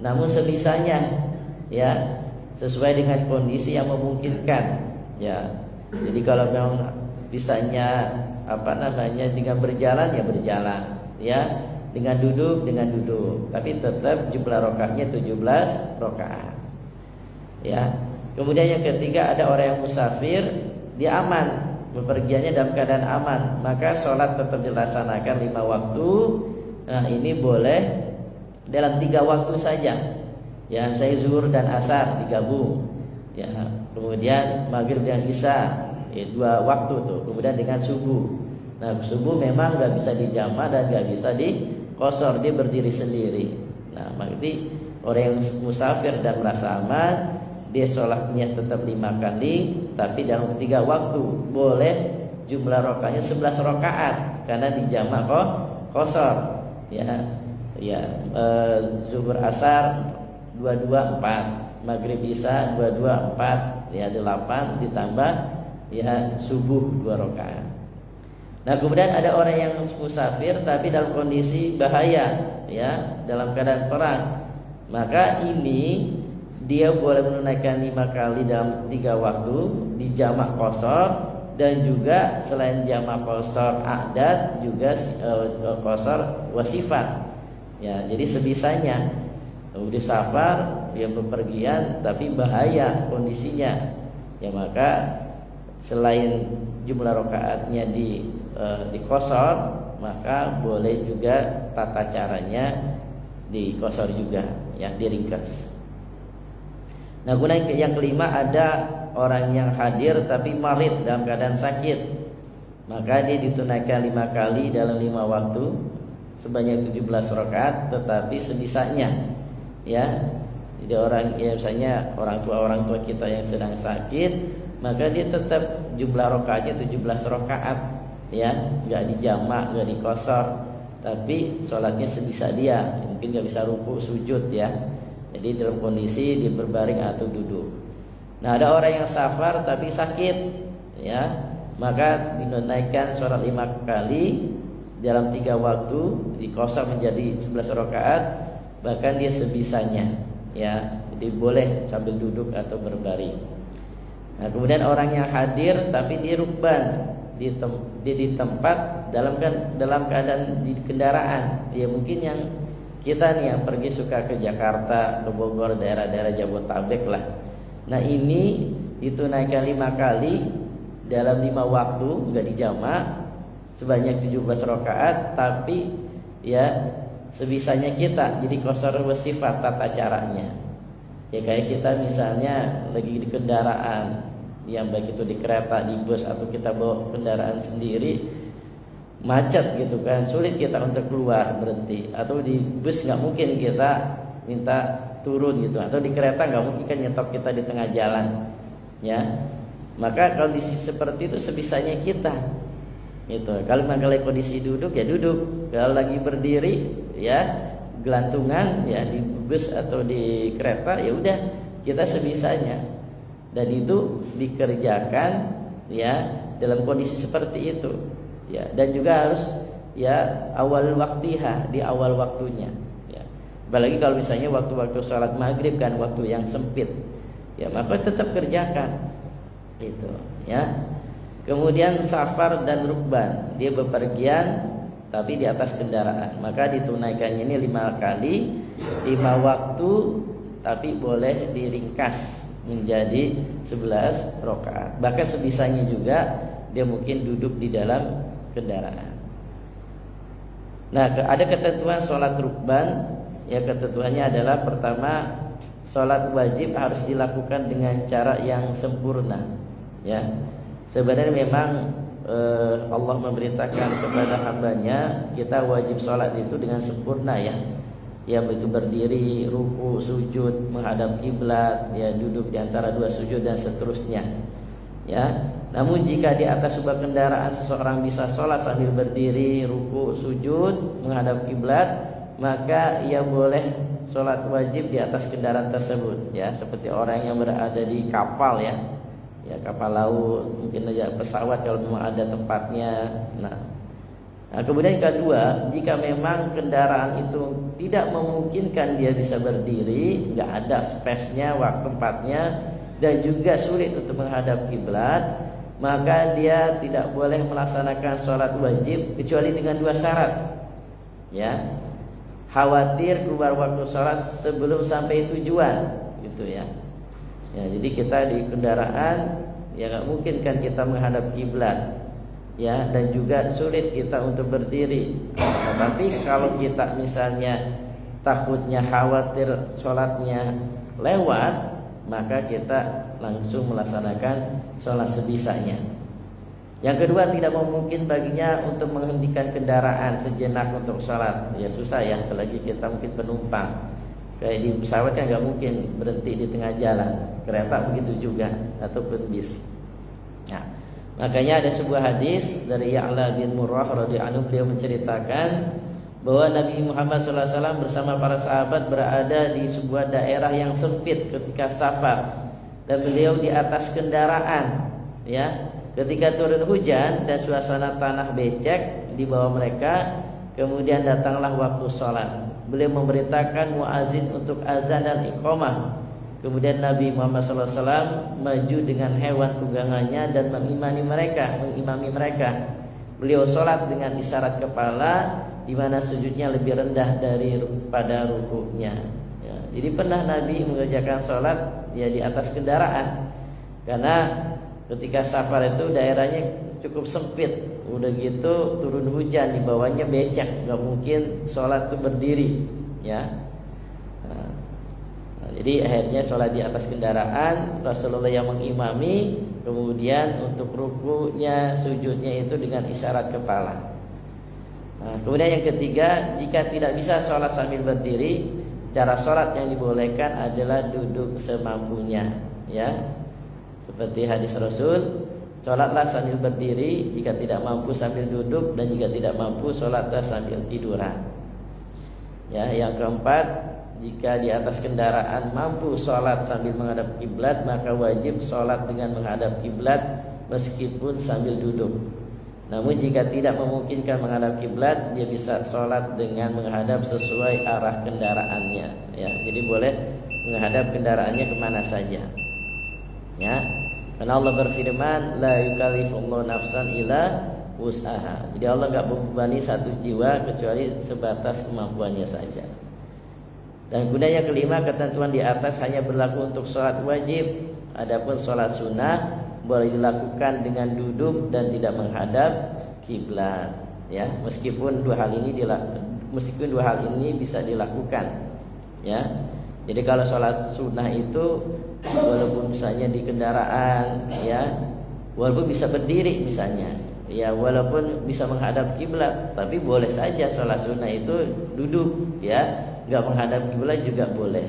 namun sebisanya, ya, sesuai dengan kondisi yang memungkinkan, ya. Jadi kalau memang bisanya dengan berjalan, ya berjalan, ya, dengan duduk, tapi tetap jumlah rakaatnya 17 rakaat, ya. Kemudian yang ketiga, ada orang yang musafir, dia aman, bepergiannya dalam keadaan aman, maka sholat tetap dilaksanakan 5 waktu. Nah ini boleh dalam 3 waktu saja, ya, saya zuhur dan asar digabung, ya, kemudian maghrib dan isya, 2 waktu tuh, kemudian dengan subuh. Nah subuh memang gak bisa dijamak dan gak bisa dikosor, dia berdiri sendiri. Nah berarti orang yang musafir dan merasa aman, dia sholatnya tetap 5 kali, tapi dalam 3 waktu, boleh jumlah rakaatnya 11 rakaat karena dijamak kok kosor, ya, ya, zuhur asar 22 4, maghrib isya 22 4, ya, 8 ditambah, ya, subuh 2 rakaat. Nah kemudian ada orang yang musafir tapi dalam kondisi bahaya, ya, dalam keadaan perang, maka ini dia boleh menunaikan 5 kali dalam 3 waktu di jamak qashar, dan juga selain jamak qashar a'dad juga qashar wasifat, ya. Jadi sebisanya, udah safar, dia bepergian tapi bahaya kondisinya, ya, maka selain jumlah rakaatnya di qashar, maka boleh juga tata caranya di qashar juga, ya, diringkas. Nah kemudian yang kelima, ada orang yang hadir tapi marid, dalam keadaan sakit, maka dia ditunaikan 5 kali dalam 5 waktu sebanyak 17 rakaat, tetapi sebisanya, ya. Jadi orang, ya, misalnya orang tua kita yang sedang sakit, maka dia tetap jumlah rakaatnya 17 rakaat, ya, nggak dijamak, nggak dikosor, tapi sholatnya sebisa dia, mungkin nggak bisa ruku sujud, ya. Jadi dalam kondisi dia berbaring atau duduk. Nah ada orang yang safar tapi sakit, ya, maka dinunaikan sholat 5 kali dalam 3 waktu, dikosor menjadi 11 rakaat, bahkan dia sebisanya, ya. Jadi boleh sambil duduk atau berbaring. Nah kemudian orang yang hadir tapi dia rukban, di tempat dalam keadaan di kendaraan. Ya mungkin yang kita nih yang pergi suka ke Jakarta, ke Bogor, daerah-daerah Jabodetabek lah. Nah ini ditunaikan 5 kali dalam 5 waktu, nggak dijamak, sebanyak 17 rakaat, tapi ya sebisanya kita. Jadi qasar wasifat tata caranya. Ya kayak kita misalnya lagi di kendaraan, yang baik itu di kereta, di bus, atau kita bawa kendaraan sendiri, macet gitu kan, sulit kita untuk keluar berhenti. Atau di bus nggak mungkin kita minta turun gitu, atau di kereta nggak mungkin kan nyetop kita di tengah jalan, ya. Maka kondisi seperti itu sebisanya kita, gitu. Kalau kondisi duduk ya duduk, kalau lagi berdiri ya gelantungan ya di bus atau di kereta ya udah kita sebisanya, dan itu dikerjakan ya dalam kondisi seperti itu ya, dan juga harus ya awal waktiha, di awal waktunya ya. Apalagi kalau misalnya waktu-waktu sholat maghrib kan waktu yang sempit ya, maka tetap kerjakan gitu ya. Kemudian safar dan rukban, dia bepergian tapi di atas kendaraan, maka ditunaikannya ini 5 kali, 5 waktu, tapi boleh diringkas menjadi 11 rakaat. Bahkan sebisanya juga dia mungkin duduk di dalam kendaraan. Nah, ada ketentuan sholat rukban. Ya, ketentuannya adalah pertama, sholat wajib harus dilakukan dengan cara yang sempurna. Ya, sebenarnya memang Allah memerintahkan kepada hambanya kita wajib sholat itu dengan sempurna ya. Ya begitu berdiri, ruku, sujud, menghadap kiblat, ya duduk di antara 2 sujud dan seterusnya. Ya. Namun jika di atas sebuah kendaraan seseorang bisa sholat sambil berdiri, ruku, sujud, menghadap kiblat, maka ia boleh sholat wajib di atas kendaraan tersebut. Ya, seperti orang yang berada di kapal ya. Ya kapal laut, mungkin aja pesawat kalau memang ada tempatnya. Nah, kemudian kedua, jika memang kendaraan itu tidak memungkinkan dia bisa berdiri, nggak ada space-nya, waktu tempatnya, dan juga sulit untuk menghadap kiblat, maka dia tidak boleh melaksanakan sholat wajib kecuali dengan 2 syarat. Ya, khawatir keluar waktu sholat sebelum sampai tujuan, gitu ya. Ya, jadi kita di kendaraan ya nggak mungkin kan kita menghadap kiblat, ya, dan juga sulit kita untuk berdiri. Nah, tapi kalau kita misalnya takutnya khawatir sholatnya lewat, maka kita langsung melaksanakan sholat sebisanya. Yang kedua, tidak memungkin baginya untuk menghentikan kendaraan sejenak untuk sholat. Ya susah ya, apalagi kita mungkin penumpang. Kayak di pesawat kan nggak mungkin berhenti di tengah jalan, kereta begitu juga, ataupun bis. Nah, makanya ada sebuah hadis dari Ya'la bin Murrah radhiyallahu anhu, beliau menceritakan bahwa Nabi Muhammad SAW bersama para sahabat berada di sebuah daerah yang sempit ketika safar, dan beliau di atas kendaraan. Ya, ketika turun hujan dan suasana tanah becek di bawah mereka, kemudian datanglah waktu sholat. Beliau memerintahkan muazin untuk azan dan iqamah. Kemudian Nabi Muhammad SAW maju dengan hewan tunggangannya dan mengimami mereka. Beliau sholat dengan isyarat kepala, di mana sujudnya lebih rendah daripada rukuknya. Ya, jadi pernah Nabi mengerjakan sholat ya di atas kendaraan, karena ketika safar itu daerahnya cukup sempit. Udah gitu turun hujan, di bawahnya becek, nggak mungkin sholat itu berdiri ya. Nah, jadi akhirnya sholat di atas kendaraan, Rasulullah yang mengimami. Kemudian untuk rukunya, sujudnya itu dengan isyarat kepala. Nah, kemudian yang ketiga, jika tidak bisa sholat sambil berdiri, cara sholat yang dibolehkan adalah duduk semampunya ya. Seperti hadis Rasul, sholatlah sambil berdiri, jika tidak mampu sambil duduk, dan jika tidak mampu sholatlah sambil tiduran. Ya, yang keempat, jika di atas kendaraan mampu sholat sambil menghadap kiblat, maka wajib sholat dengan menghadap kiblat meskipun sambil duduk. Namun jika tidak memungkinkan menghadap kiblat, dia bisa sholat dengan menghadap sesuai arah kendaraannya. Ya, jadi boleh menghadap kendaraannya kemana saja. Ya. Karena Allah berfirman, la yukallifullahu nafsan illa wus'aha. Jadi Allah enggak membebani satu jiwa kecuali sebatas kemampuannya saja. Dan gunanya kelima, ketentuan di atas hanya berlaku untuk sholat wajib. Adapun sholat sunnah boleh dilakukan dengan duduk dan tidak menghadap kiblat. Ya, meskipun dua hal ini bisa dilakukan. Ya, jadi kalau sholat sunnah itu walaupun misalnya di kendaraan, ya, walaupun bisa berdiri misalnya, ya, walaupun bisa menghadap kiblat, tapi boleh saja sholat sunnah itu duduk, ya, nggak menghadap kiblat juga boleh.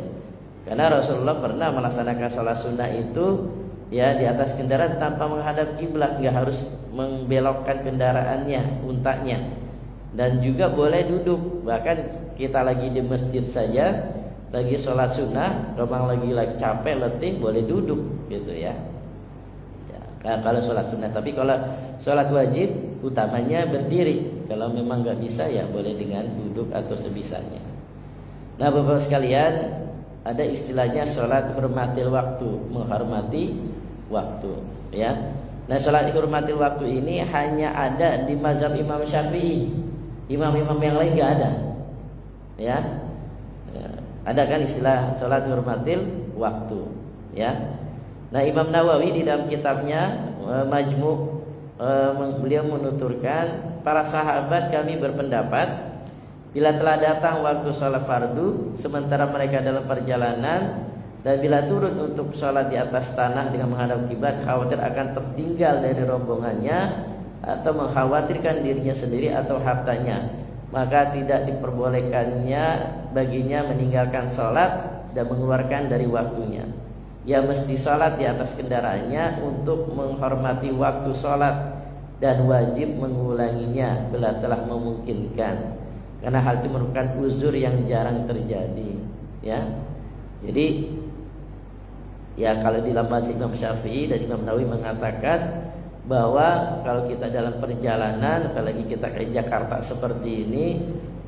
Karena Rasulullah pernah melaksanakan sholat sunnah itu, ya, di atas kendaraan tanpa menghadap kiblat, nggak harus membelokkan kendaraannya, untanya, dan juga boleh duduk. Bahkan kita lagi di masjid saja, lagi sholat sunnah, memang lagi capek, letih, boleh duduk gitu ya. Kalau sholat sunnah, tapi kalau sholat wajib utamanya berdiri. Kalau memang nggak bisa, ya boleh dengan duduk atau sebisanya. Nah, Bapak sekalian, ada istilahnya sholat hurmatil waktu, menghormati waktu, ya. Nah, sholat hurmatil waktu ini hanya ada di mazhab Imam Syafi'i. Imam-imam yang lain nggak ada, ya. Ada kan istilah sholat hurmatil waktu, ya. Nah, Imam Nawawi di dalam kitabnya Majmu' beliau menuturkan, para sahabat kami berpendapat bila telah datang waktu sholat fardu sementara mereka dalam perjalanan, dan bila turun untuk sholat di atas tanah dengan menghadap kiblat, khawatir akan tertinggal dari rombongannya atau mengkhawatirkan dirinya sendiri atau hartanya, maka tidak diperbolehkannya baginya meninggalkan sholat dan mengeluarkan dari waktunya. Ia mesti sholat di atas kendaraannya untuk menghormati waktu sholat dan wajib mengulanginya bila telah memungkinkan. Karena hal itu merupakan uzur yang jarang terjadi, ya. Jadi, ya, kalau di dalam mazhab Imam Syafi'i dan Imam Nawawi mengatakan bahwa kalau kita dalam perjalanan, apalagi kita ke Jakarta seperti ini,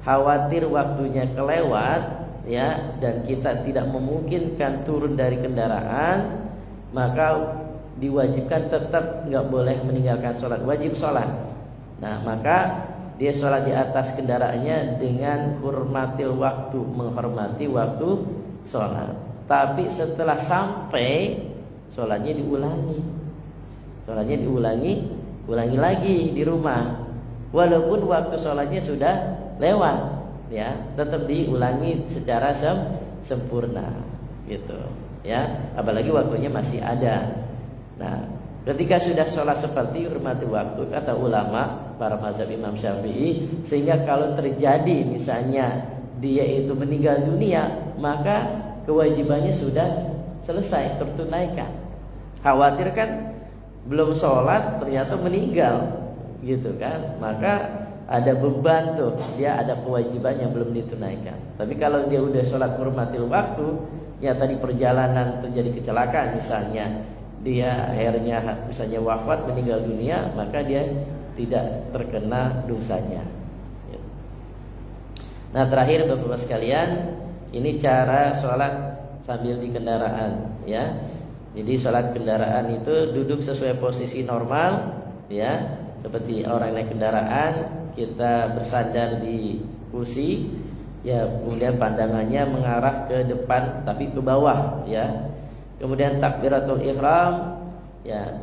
khawatir waktunya kelewat, ya, dan kita tidak memungkinkan turun dari kendaraan, maka diwajibkan tetap nggak boleh meninggalkan sholat, wajib sholat. Nah, maka dia sholat di atas kendaraannya dengan hurmatil waktu, menghormati waktu sholat. Tapi setelah sampai, sholatnya diulangi. Sholatnya ulangi lagi di rumah. Walaupun waktu sholatnya sudah lewat, ya, tetap diulangi secara sempurna, gitu, ya. Apalagi waktunya masih ada. Nah, ketika sudah sholat seperti hormati waktu, kata ulama para mazhab Imam Syafi'i, sehingga kalau terjadi misalnya dia itu meninggal dunia, maka kewajibannya sudah selesai, tertunaikan. Khawatir kan belum sholat ternyata meninggal, gitu kan, maka ada beban tuh, dia ada kewajiban yang belum ditunaikan. Tapi kalau dia udah sholat hurmatil waktu, ya, tadi perjalanan terjadi kecelakaan misalnya, dia akhirnya misalnya wafat, meninggal dunia, maka dia tidak terkena dosanya. Nah, terakhir Bapak-Bapak sekalian, ini cara sholat sambil di kendaraan, ya. Jadi sholat kendaraan itu duduk sesuai posisi normal, ya, seperti orang naik kendaraan, kita bersandar di kursi, ya, kemudian pandangannya mengarah ke depan tapi ke bawah, ya. Kemudian takbiratul ihram, ya.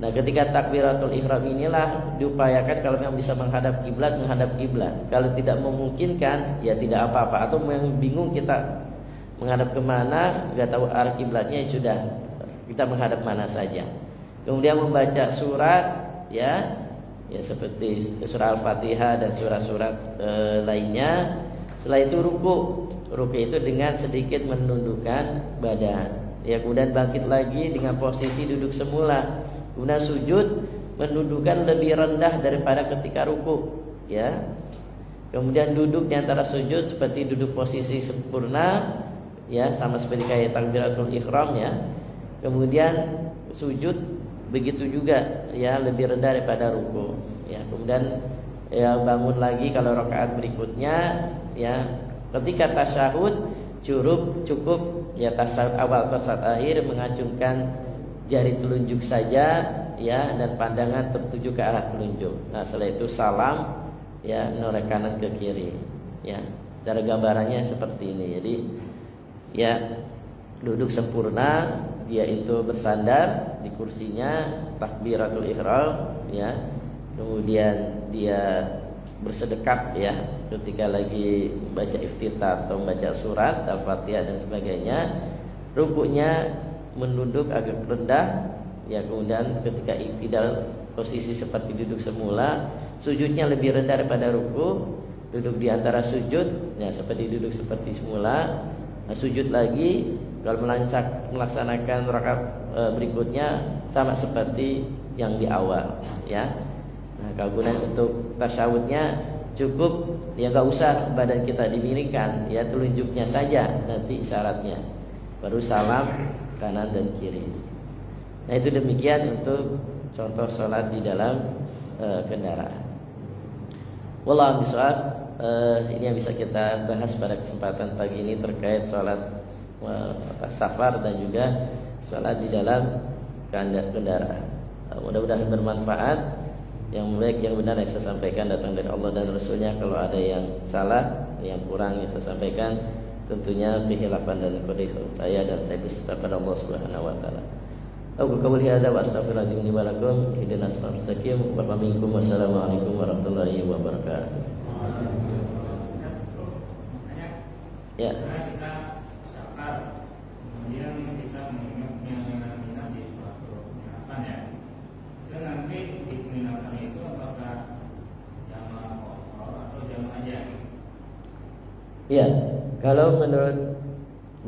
Nah, ketika takbiratul ihram inilah diupayakan kalau memang bisa menghadap kiblat, menghadap kiblat. Kalau tidak memungkinkan, ya tidak apa-apa. Atau yang bingung kita menghadap kemana, nggak tahu arah kiblatnya, ya sudah, kita menghadap mana saja. Kemudian membaca surat, ya, ya, seperti surah Al-Fatihah dan surat-surat lainnya. Setelah itu ruku itu dengan sedikit menundukkan badan. Ya, kemudian bangkit lagi dengan posisi duduk semula. Kemudian sujud menundukkan lebih rendah daripada ketika ruku, ya. Kemudian duduk di antara sujud seperti duduk posisi sempurna, ya, sama seperti kayak takbiratul ihram, ya. Kemudian sujud begitu juga, ya, lebih rendah daripada ruku, ya. Kemudian, ya, bangun lagi kalau rakaat berikutnya, ya. Ketika tasyahud cukup, ya, tasyahud awal tasyahud akhir mengacungkan jari telunjuk saja ya, dan pandangan tertuju ke arah telunjuk. Nah, setelah itu salam ya, menoleh kanan ke kiri ya. Secara gambarannya seperti ini. Jadi ya, duduk sempurna, dia itu bersandar di kursinya, takbiratul ihram ya. Kemudian dia bersedekap ya ketika lagi baca iftitah atau baca surat Al-Fatihah dan sebagainya. Rukuknya menunduk agak rendah ya, kemudian ketika iktidal posisi seperti duduk semula, sujudnya lebih rendah daripada ruku, duduk di antara sujud ya seperti duduk seperti semula. Nah, sujud lagi kalau melaksanakan rakaat berikutnya sama seperti yang di awal ya. Nah, kegunaan untuk tasyahudnya cukup ya, nggak usah badan kita dimiringkan ya, telunjuknya saja nanti syaratnya, baru salam kanan dan kiri. Nah, itu demikian untuk contoh sholat di dalam kendaraan. Wallahu bishawab. Ini yang bisa kita bahas pada kesempatan pagi ini terkait sholat safar dan juga sholat di dalam kendaraan. Mudah-mudahan bermanfaat. Yang baik, yang benar yang saya sampaikan datang dari Allah dan Rasulnya. Kalau ada yang salah, yang kurang yang saya sampaikan, tentunya bihilafan dan kode saya, dan saya berserta pada Allah Subhanahu wa taala. Aku qauli hadza wa astaghfirullahaladzim li wa lakum. Ihdinas siratal mustaqim. Wa minkum. Wassalamualaikum warahmatullahi wabarakatuh. Ya. Kemudian kita mengingat di suatu pengingatan ya. Dan nanti di pengingatan itu apakah jamaah qashar atau jamaah aja? Iya, kalau menurut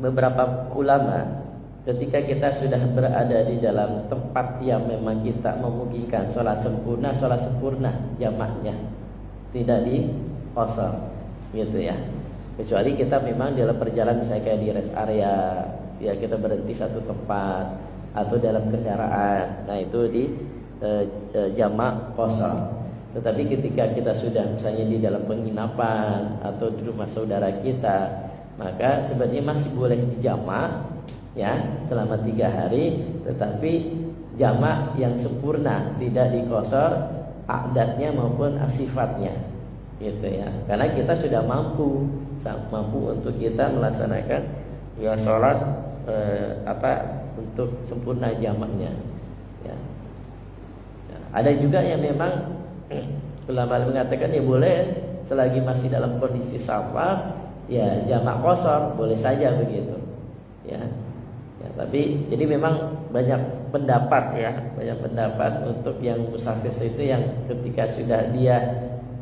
beberapa ulama, ketika kita sudah berada di dalam tempat yang memang kita memungkinkan sholat sempurna jamaknya, tidak di qashar gitu ya. Kecuali kita memang dalam perjalanan, misalnya kayak di rest area ya, kita berhenti satu tempat atau dalam kendaraan, nah itu di jamak qashar. Tetapi ketika kita sudah misalnya di dalam penginapan atau di rumah saudara kita, maka sebenarnya masih boleh dijamak ya selama 3 hari, tetapi jamak yang sempurna, tidak di qashar adatnya maupun sifatnya gitu ya. Karena kita sudah mampu untuk kita melaksanakan ya sholat untuk sempurna jamaknya ya. Ada juga yang memang ulama mengatakan ya boleh selagi masih dalam kondisi safar ya, jamak qashar boleh saja begitu ya. Tapi jadi memang banyak pendapat untuk yang musafir itu, yang ketika sudah dia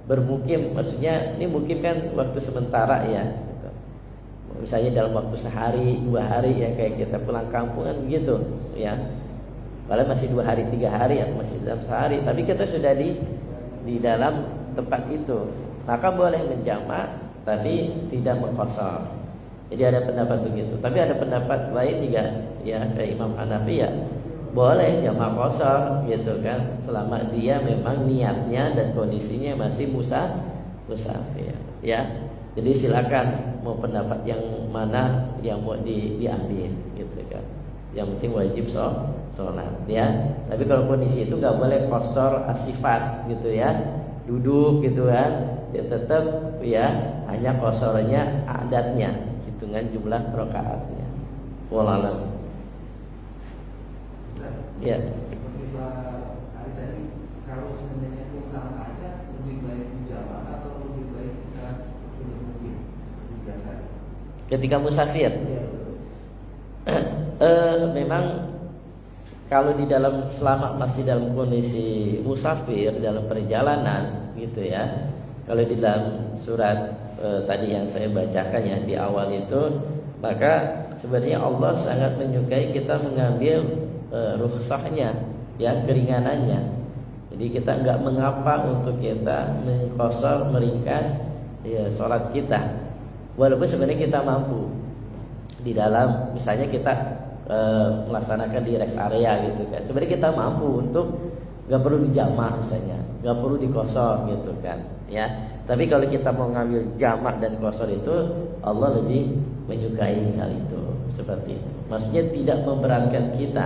bermukim, maksudnya ini mukim kan waktu sementara ya gitu. Misalnya dalam waktu sehari 2 hari ya, kayak kita pulang kampung kan begitu ya. Kalau masih 2 hari 3 hari atau masih dalam sehari, tapi kita sudah di dalam tempat itu, maka boleh menjamak tapi tidak mengqashar. Jadi ada pendapat begitu. Tapi ada pendapat lain juga ya, kayak Imam Hanafi ya, boleh jamak qashar gitu kan, selama dia memang niatnya dan kondisinya masih musafir ya. Jadi silakan mau pendapat yang mana yang mau diambil gitu kan. Yang penting wajib sholat ya. Tapi kalau kondisi itu nggak boleh qashar asifat gitu ya, duduk gitu kan, dia tetap ya hanya qasharnya adatnya, hitungan jumlah rakaatnya. Wallahu ya. Seperti Pak Ali tadi, kalau sebenarnya itu ulang aja, lebih baik dijamak atau lebih baik kita seperti mungkin biasa? Ketika musafir, Ya, memang kalau di dalam selama masih dalam kondisi musafir dalam perjalanan gitu ya. Kalau di dalam surat tadi yang saya bacakan ya di awal itu, maka sebenarnya Allah sangat menyukai kita mengambil rukhsahnya ya, keringanannya. Jadi kita enggak mengapa untuk kita mengqashar, meringkas ya sholat kita, walaupun sebenarnya kita mampu di dalam, misalnya kita melaksanakan di rest area gitu kan, sebenarnya kita mampu untuk enggak perlu dijamak, misalnya enggak perlu diqashar gitu kan ya. Tapi kalau kita mau ngambil jamak dan qashar itu, Allah lebih menyukai hal itu seperti itu. Maksudnya tidak memberatkan kita.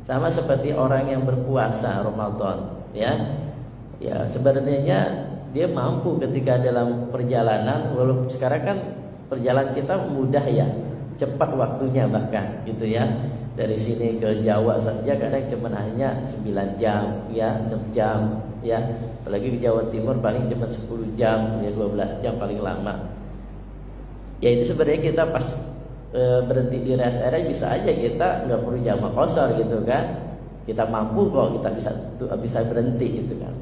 Sama seperti orang yang berpuasa Ramadan, ya. Ya, sebenarnya dia mampu ketika dalam perjalanan, walaupun sekarang kan perjalanan kita mudah ya, cepat waktunya bahkan gitu ya. Dari sini ke Jawa saja kadang cuma hanya 9 jam ya, 6 jam ya. Apalagi ke Jawa Timur paling cuma 10 jam ya, 12 jam paling lama. Ya itu sebenarnya kita pas berhenti di rest area bisa aja kita nggak perlu jamak qashar gitu kan. Kita mampu kok, kita bisa berhenti gitu kan.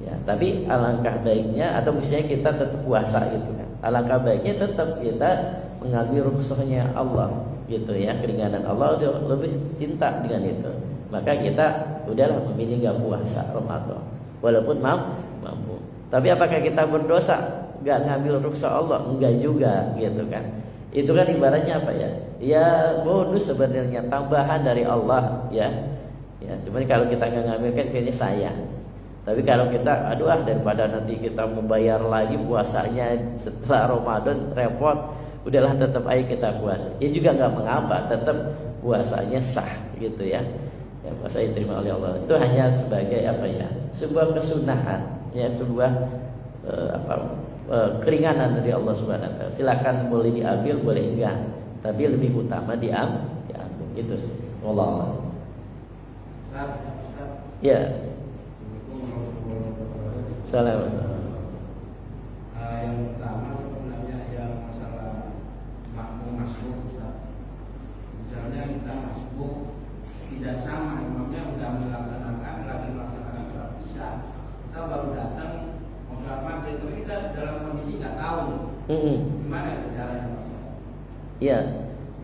Ya, tapi alangkah baiknya atau misalnya kita tetap puasa gitu kan. Alangkah baiknya tetap kita mengambil rukhsahnya Allah gitu ya, keringanan Allah dia lebih cinta dengan itu. Maka kita udahlah memilih enggak puasa Ramadan walaupun mampu. Tapi apakah kita berdosa enggak ngambil rukhsah Allah? Enggak juga gitu kan. Itu kan ibaratnya apa ya? Ya bonus sebenarnya, tambahan dari Allah ya. Ya, cuman kalau kita enggak ngambil kan kayaknya sayang. Tapi kalau kita daripada nanti kita membayar lagi puasanya setelah Ramadan repot, udahlah tetap aja kita puasa. Ya juga nggak mengapa, tetap puasanya sah gitu ya. Ya puasa diterima oleh Allah. Itu hanya sebagai apa ya? Sebuah kesunahan, ya sebuah keringanan dari Allah Subhanahu wa taala. Silakan boleh diambil, boleh enggak. Tapi lebih utama diambil. Itu sih. Wallah. Ya. Salam. Yang pertama sebenarnya yang masalah makmum masbuk. Misalnya kita masbuk tidak sama imamnya sudah melaksanakan sholat isya, kita baru datang mau sholat maghrib, tapi kita dalam kondisi nggak tahu gimana caranya. Iya.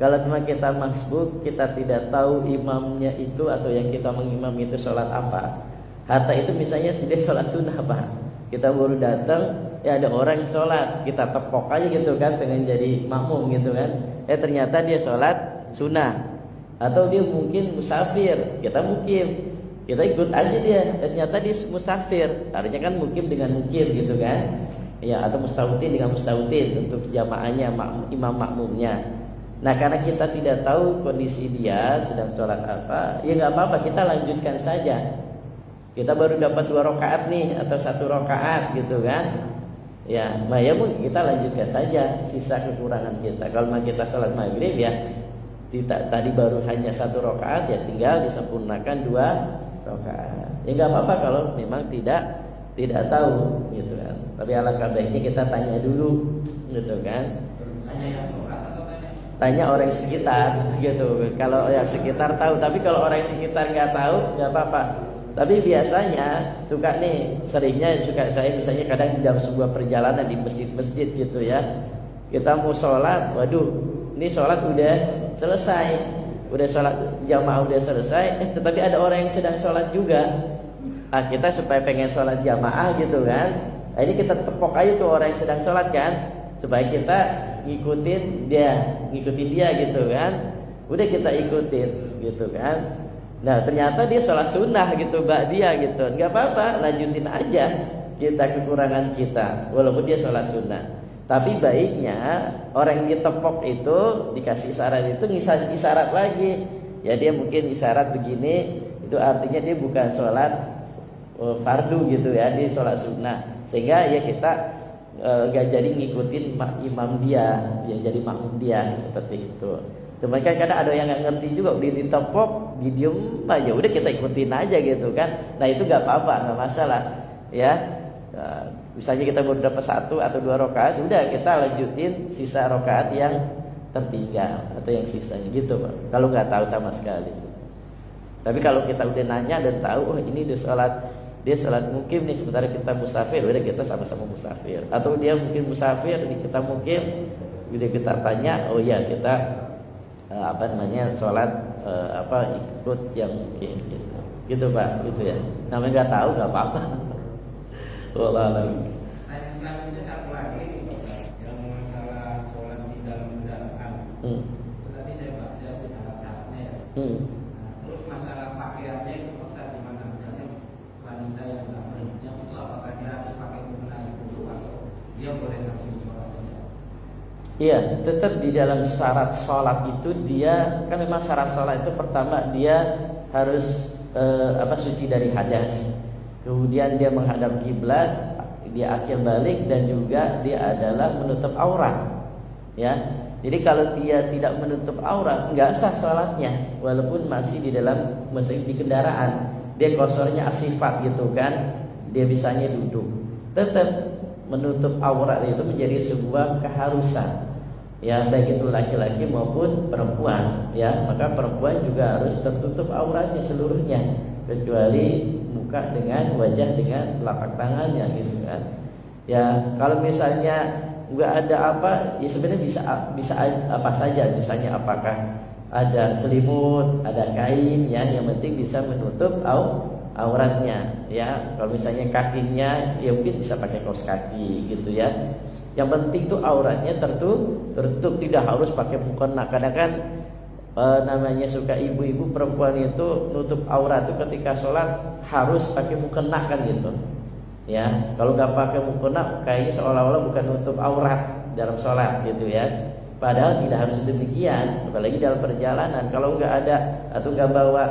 Kalau cuma kita masbuk, kita tidak tahu imamnya itu atau yang kita mengimam itu sholat apa. Hatta itu misalnya dia sholat sunnah Pak, kita baru datang, ya ada orang yang sholat, kita tepok aja gitu kan, pengen jadi makmum gitu kan. Ternyata dia sholat sunnah, atau dia mungkin musafir, kita ikut aja dia. Ternyata dia musafir, artinya kan mukim dengan mukim gitu kan, ya atau mustautin dengan mustautin untuk jamaahnya, imam makmumnya. Nah karena kita tidak tahu kondisi dia sedang sholat apa, ya nggak apa-apa, kita lanjutkan saja. Kita baru dapat 2 rakaat nih atau 1 rakaat gitu kan. Ya, kita lanjutkan saja sisa kekurangan kita. Kalau kita sholat maghrib ya tadi baru hanya 1 rakaat ya tinggal disempurnakan 2 rakaat. Ya nggak apa-apa kalau memang tidak tahu gitu kan. Tapi alangkah baiknya kita tanya dulu gitu kan. Tanya yang sholat atau tanya orang sekitar gitu. Kalau yang sekitar tahu, tapi kalau orang sekitar nggak tahu nggak apa-apa. Tapi biasanya seringnya saya misalnya kadang dalam sebuah perjalanan di masjid-masjid gitu ya. Kita mau sholat, ini sholat udah selesai, udah sholat jamaah udah selesai, tetapi ada orang yang sedang sholat juga. Kita supaya pengen sholat jamaah gitu kan, ini kita tepok aja tuh orang yang sedang sholat kan, supaya kita ngikutin dia gitu kan. Udah kita ikutin gitu kan. Nah ternyata dia sholat sunnah gitu ba'diyah gitu, nggak apa-apa, lanjutin aja kita kekurangan kita walaupun dia sholat sunnah. Tapi baiknya orang yang ditepok itu dikasih isyarat itu isyarat lagi. Ya dia mungkin isyarat begini, itu artinya dia bukan sholat fardu gitu ya, dia sholat sunnah. Sehingga ya kita nggak jadi ngikutin imam dia, ya jadi makmum dia seperti itu. Cuma kan kadang ada yang nggak ngerti juga, udah ditepok, diem aja, udah kita ikutin aja gitu kan. Nah itu nggak apa-apa, nggak masalah, ya. Misalnya kita baru dapat 1 atau 2 rakaat, udah kita lanjutin sisa rakaat yang tertinggal atau yang sisanya gitu, Pak. Kalau nggak tahu sama sekali. Tapi kalau kita udah nanya dan tahu, ini dia sholat mukim nih, sementara kita musafir, udah kita sama-sama musafir. Atau dia mungkin musafir, kita mukim, udah kita tanya, oh ya kita sholat ikut yang mungkin gitu Pak, gitu ya. Namanya nggak tahu nggak apa-apa. Selanjutnya satu lagi yang masalah sholat di dalam kendaraan. Tadi saya baca di syarat-syaratnya ya. Terus masalah pakaiannya itu Ustaz gimana? Misalnya wanita yang nggak berhijab itu apakah dia harus pakai mukena dulu atau dia boleh langsung sholat saja? Iya, tetap di dalam syarat sholat itu dia kan memang syarat sholat itu pertama dia suci dari hadas. Kemudian dia menghadap kiblat, dia akhir balik, dan juga dia adalah menutup aurat. Ya. Jadi kalau dia tidak menutup aurat, enggak sah salatnya walaupun masih di dalam di kendaraan. Dia kosornya asifat gitu kan. Dia bisanya duduk. Tetap menutup aurat itu menjadi sebuah keharusan. Ya, baik itu laki-laki maupun perempuan, ya. Maka perempuan juga harus tertutup auratnya seluruhnya, kecuali muka dengan wajah dengan telapak tangannya gitu kan. Ya, kalau misalnya nggak ada apa, ya sebenarnya bisa apa saja, misalnya apakah ada selimut, ada kain, ya, yang penting bisa menutup auratnya, ya. Kalau misalnya kakinya, ya mungkin bisa pakai kaos kaki gitu ya. Yang penting tuh auratnya tertutup, tidak harus pakai mukena. Kadang kan namanya suka ibu-ibu perempuan itu nutup aurat tuh ketika sholat harus pakai mukena kan gitu. Ya, kalau nggak pakai mukena kayaknya seolah-olah bukan nutup aurat dalam sholat gitu ya. Padahal tidak harus demikian, apalagi dalam perjalanan. Kalau nggak ada atau nggak bawa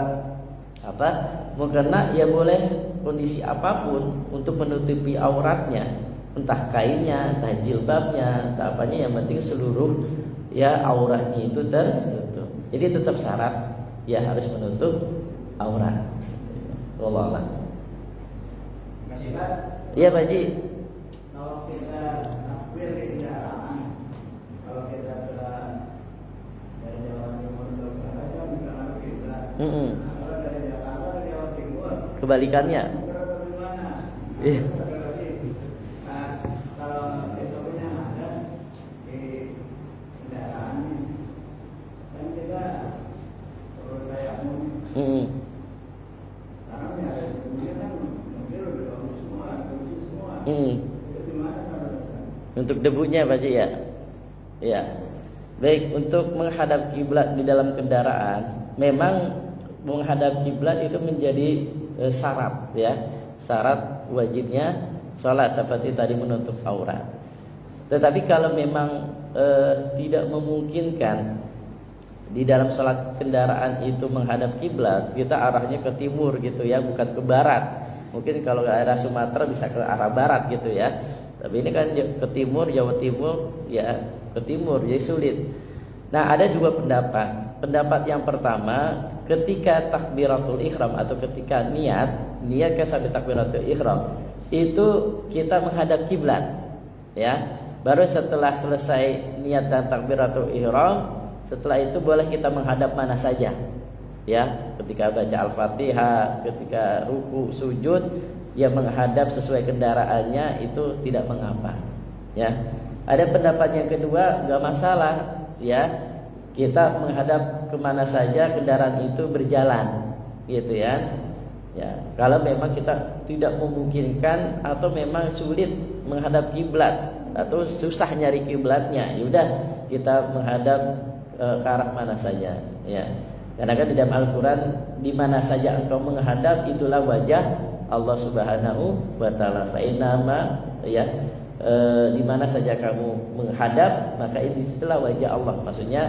mukena, ya boleh kondisi apapun untuk menutupi auratnya. Entah kainnya, entah jilbabnya, entah apanya, yang penting seluruh ya auratnya itu tertutup. Jadi tetap syarat ya harus menutup aurat. Wallahu a'lam. Masih Pak? Iya Pak Ji. Kalau kita takbir di kendaraan, kalau kita telah dari Jawa Timur ke Barat kan bisa ngadep kiblat. Kalau dari Jakarta ke Jawa Timur Kebalikannya. Bagaimana? Iya. Untuk debunya Pak Ji ya. Ya. Baik, untuk menghadap kiblat di dalam kendaraan, memang menghadap kiblat itu menjadi syarat ya. Syarat wajibnya salat seperti tadi menutup aurat. Tetapi kalau memang tidak memungkinkan di dalam salat kendaraan itu menghadap kiblat, kita arahnya ke timur gitu ya, bukan ke barat. Mungkin kalau ke arah Sumatera bisa ke arah barat gitu ya. Tapi ini kan ke timur, Jawa Timur, ya ke timur, jadi sulit. Nah, ada dua pendapat. Pendapat yang pertama, ketika takbiratul ihram atau ketika niat sampai takbiratul ihram, itu kita menghadap kiblat, ya. Baru setelah selesai niat dan takbiratul ihram, setelah itu boleh kita menghadap mana saja, ya. Ketika baca Al-Fatihah, ketika ruku, sujud, ya menghadap sesuai kendaraannya itu tidak mengapa, ya. Ada pendapat yang kedua, nggak masalah, ya. Kita menghadap kemana saja kendaraan itu berjalan, gitu ya. Ya, kalau memang kita tidak memungkinkan atau memang sulit menghadap kiblat atau susah nyari kiblatnya, ya udah kita menghadap ke arah mana saja, ya. Karena kan di dalam Al-Quran, di mana saja engkau menghadap itulah wajah Allah Subhanahu wa taala. Fa innama ya di mana saja kamu menghadap, maka itulah wajah Allah. Maksudnya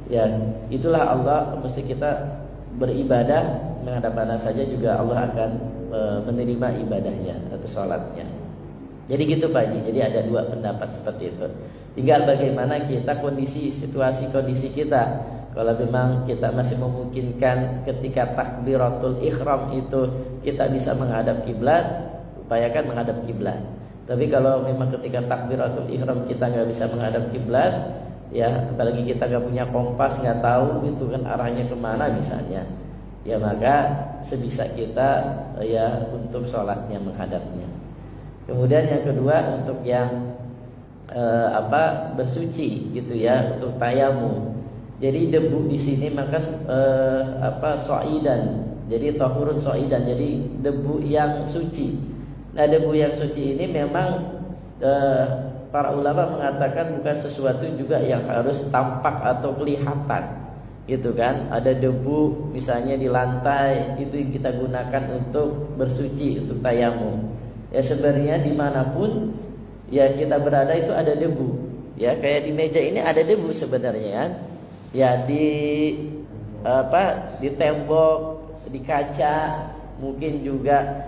ya itulah Allah, mesti kita beribadah menghadap mana saja juga Allah akan menerima ibadahnya atau salatnya. Jadi gitu Pak Haji. Jadi ada dua pendapat seperti itu. Tinggal bagaimana kita situasi kondisi kita. Kalau memang kita masih memungkinkan ketika takbiratul ihram itu kita bisa menghadap kiblat, upayakan menghadap kiblat. Tapi kalau memang ketika takbiratul ihram kita nggak bisa menghadap kiblat, ya apalagi kita nggak punya kompas, nggak tahu gitu kan arahnya kemana misalnya, ya maka sebisa kita ya untuk sholatnya menghadapnya. Kemudian yang kedua untuk yang bersuci gitu ya, untuk tayamum. Jadi debu di sini makan soidan. Jadi tahurun soidan. Jadi debu yang suci. Nah, debu yang suci ini memang para ulama mengatakan bukan sesuatu juga yang harus tampak atau kelihatan, gitu kan? Ada debu misalnya di lantai, itu yang kita gunakan untuk bersuci, untuk tayamum. Ya sebenarnya dimanapun ya kita berada itu ada debu. Ya kayak di meja ini ada debu sebenarnya kan. Ya di tembok di kaca, mungkin juga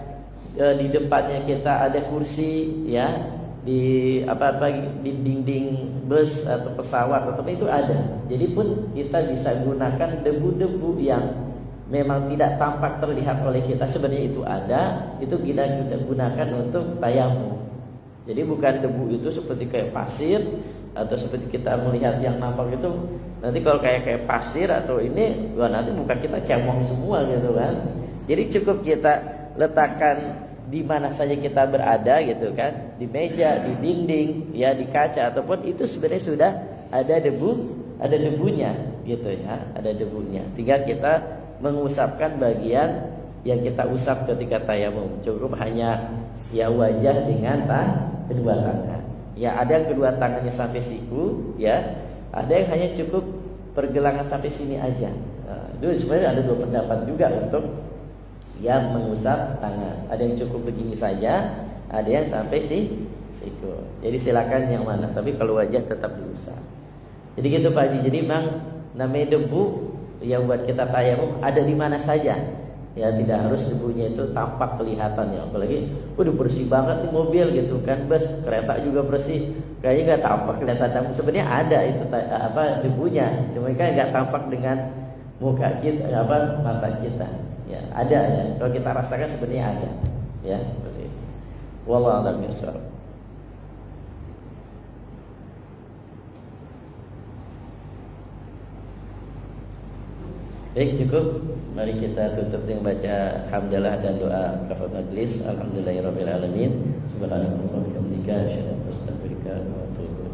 di depannya kita ada kursi, ya, di di dinding bus atau pesawat atau itu ada. Jadi pun kita bisa gunakan debu-debu yang memang tidak tampak terlihat oleh kita, sebenarnya itu ada, itu kita gunakan untuk tayamum. Jadi bukan debu itu seperti kayak pasir atau seperti kita melihat yang nampak itu. Nanti kalau kayak pasir atau ini, wah nanti muka kita cemong semua gitu kan. Jadi cukup kita letakkan di mana saja kita berada gitu kan, di meja, di dinding, ya, di kaca ataupun itu sebenarnya sudah ada debunya gitu ya, ada debunya. Tinggal kita mengusapkan bagian yang kita usap ketika tayamum. Cukup hanya ya wajah dengan kedua tangan. Ya, ada yang kedua tangannya sampai siku, ya. Ada yang hanya cukup pergelangan sampai sini aja. Nah, itu sebenarnya ada dua pendapat juga untuk yang mengusap tangan. Ada yang cukup begini saja, ada yang sampai siku. Jadi silakan yang mana, tapi kalau wajah tetap diusap. Jadi gitu Pak Haji. Jadi memang namanya debu yang buat kita tayamum ada di mana saja. Ya, tidak harus debunya itu tampak kelihatan ya. Apalagi udah bersih banget nih mobil gitu kan, bus, kereta juga bersih. Kayaknya nggak tampak kelihatan. Sebenarnya ada itu debunya. Cuma kan nggak tampak dengan muka kita, mata kita. Ya, ada ya. Kalau kita rasakan sebenarnya ada. Ya, seperti itu. Wallahu a'lam bishawab. Baik, cukup. Mari kita tutup dengan baca hamdalah dan doa kafaratul majlis. Alhamdulillahirabbil alamin. Subhanallah wa bihamdika, asyhadu an la ilaha illa anta, astaghfiruka wa atubu ilaik.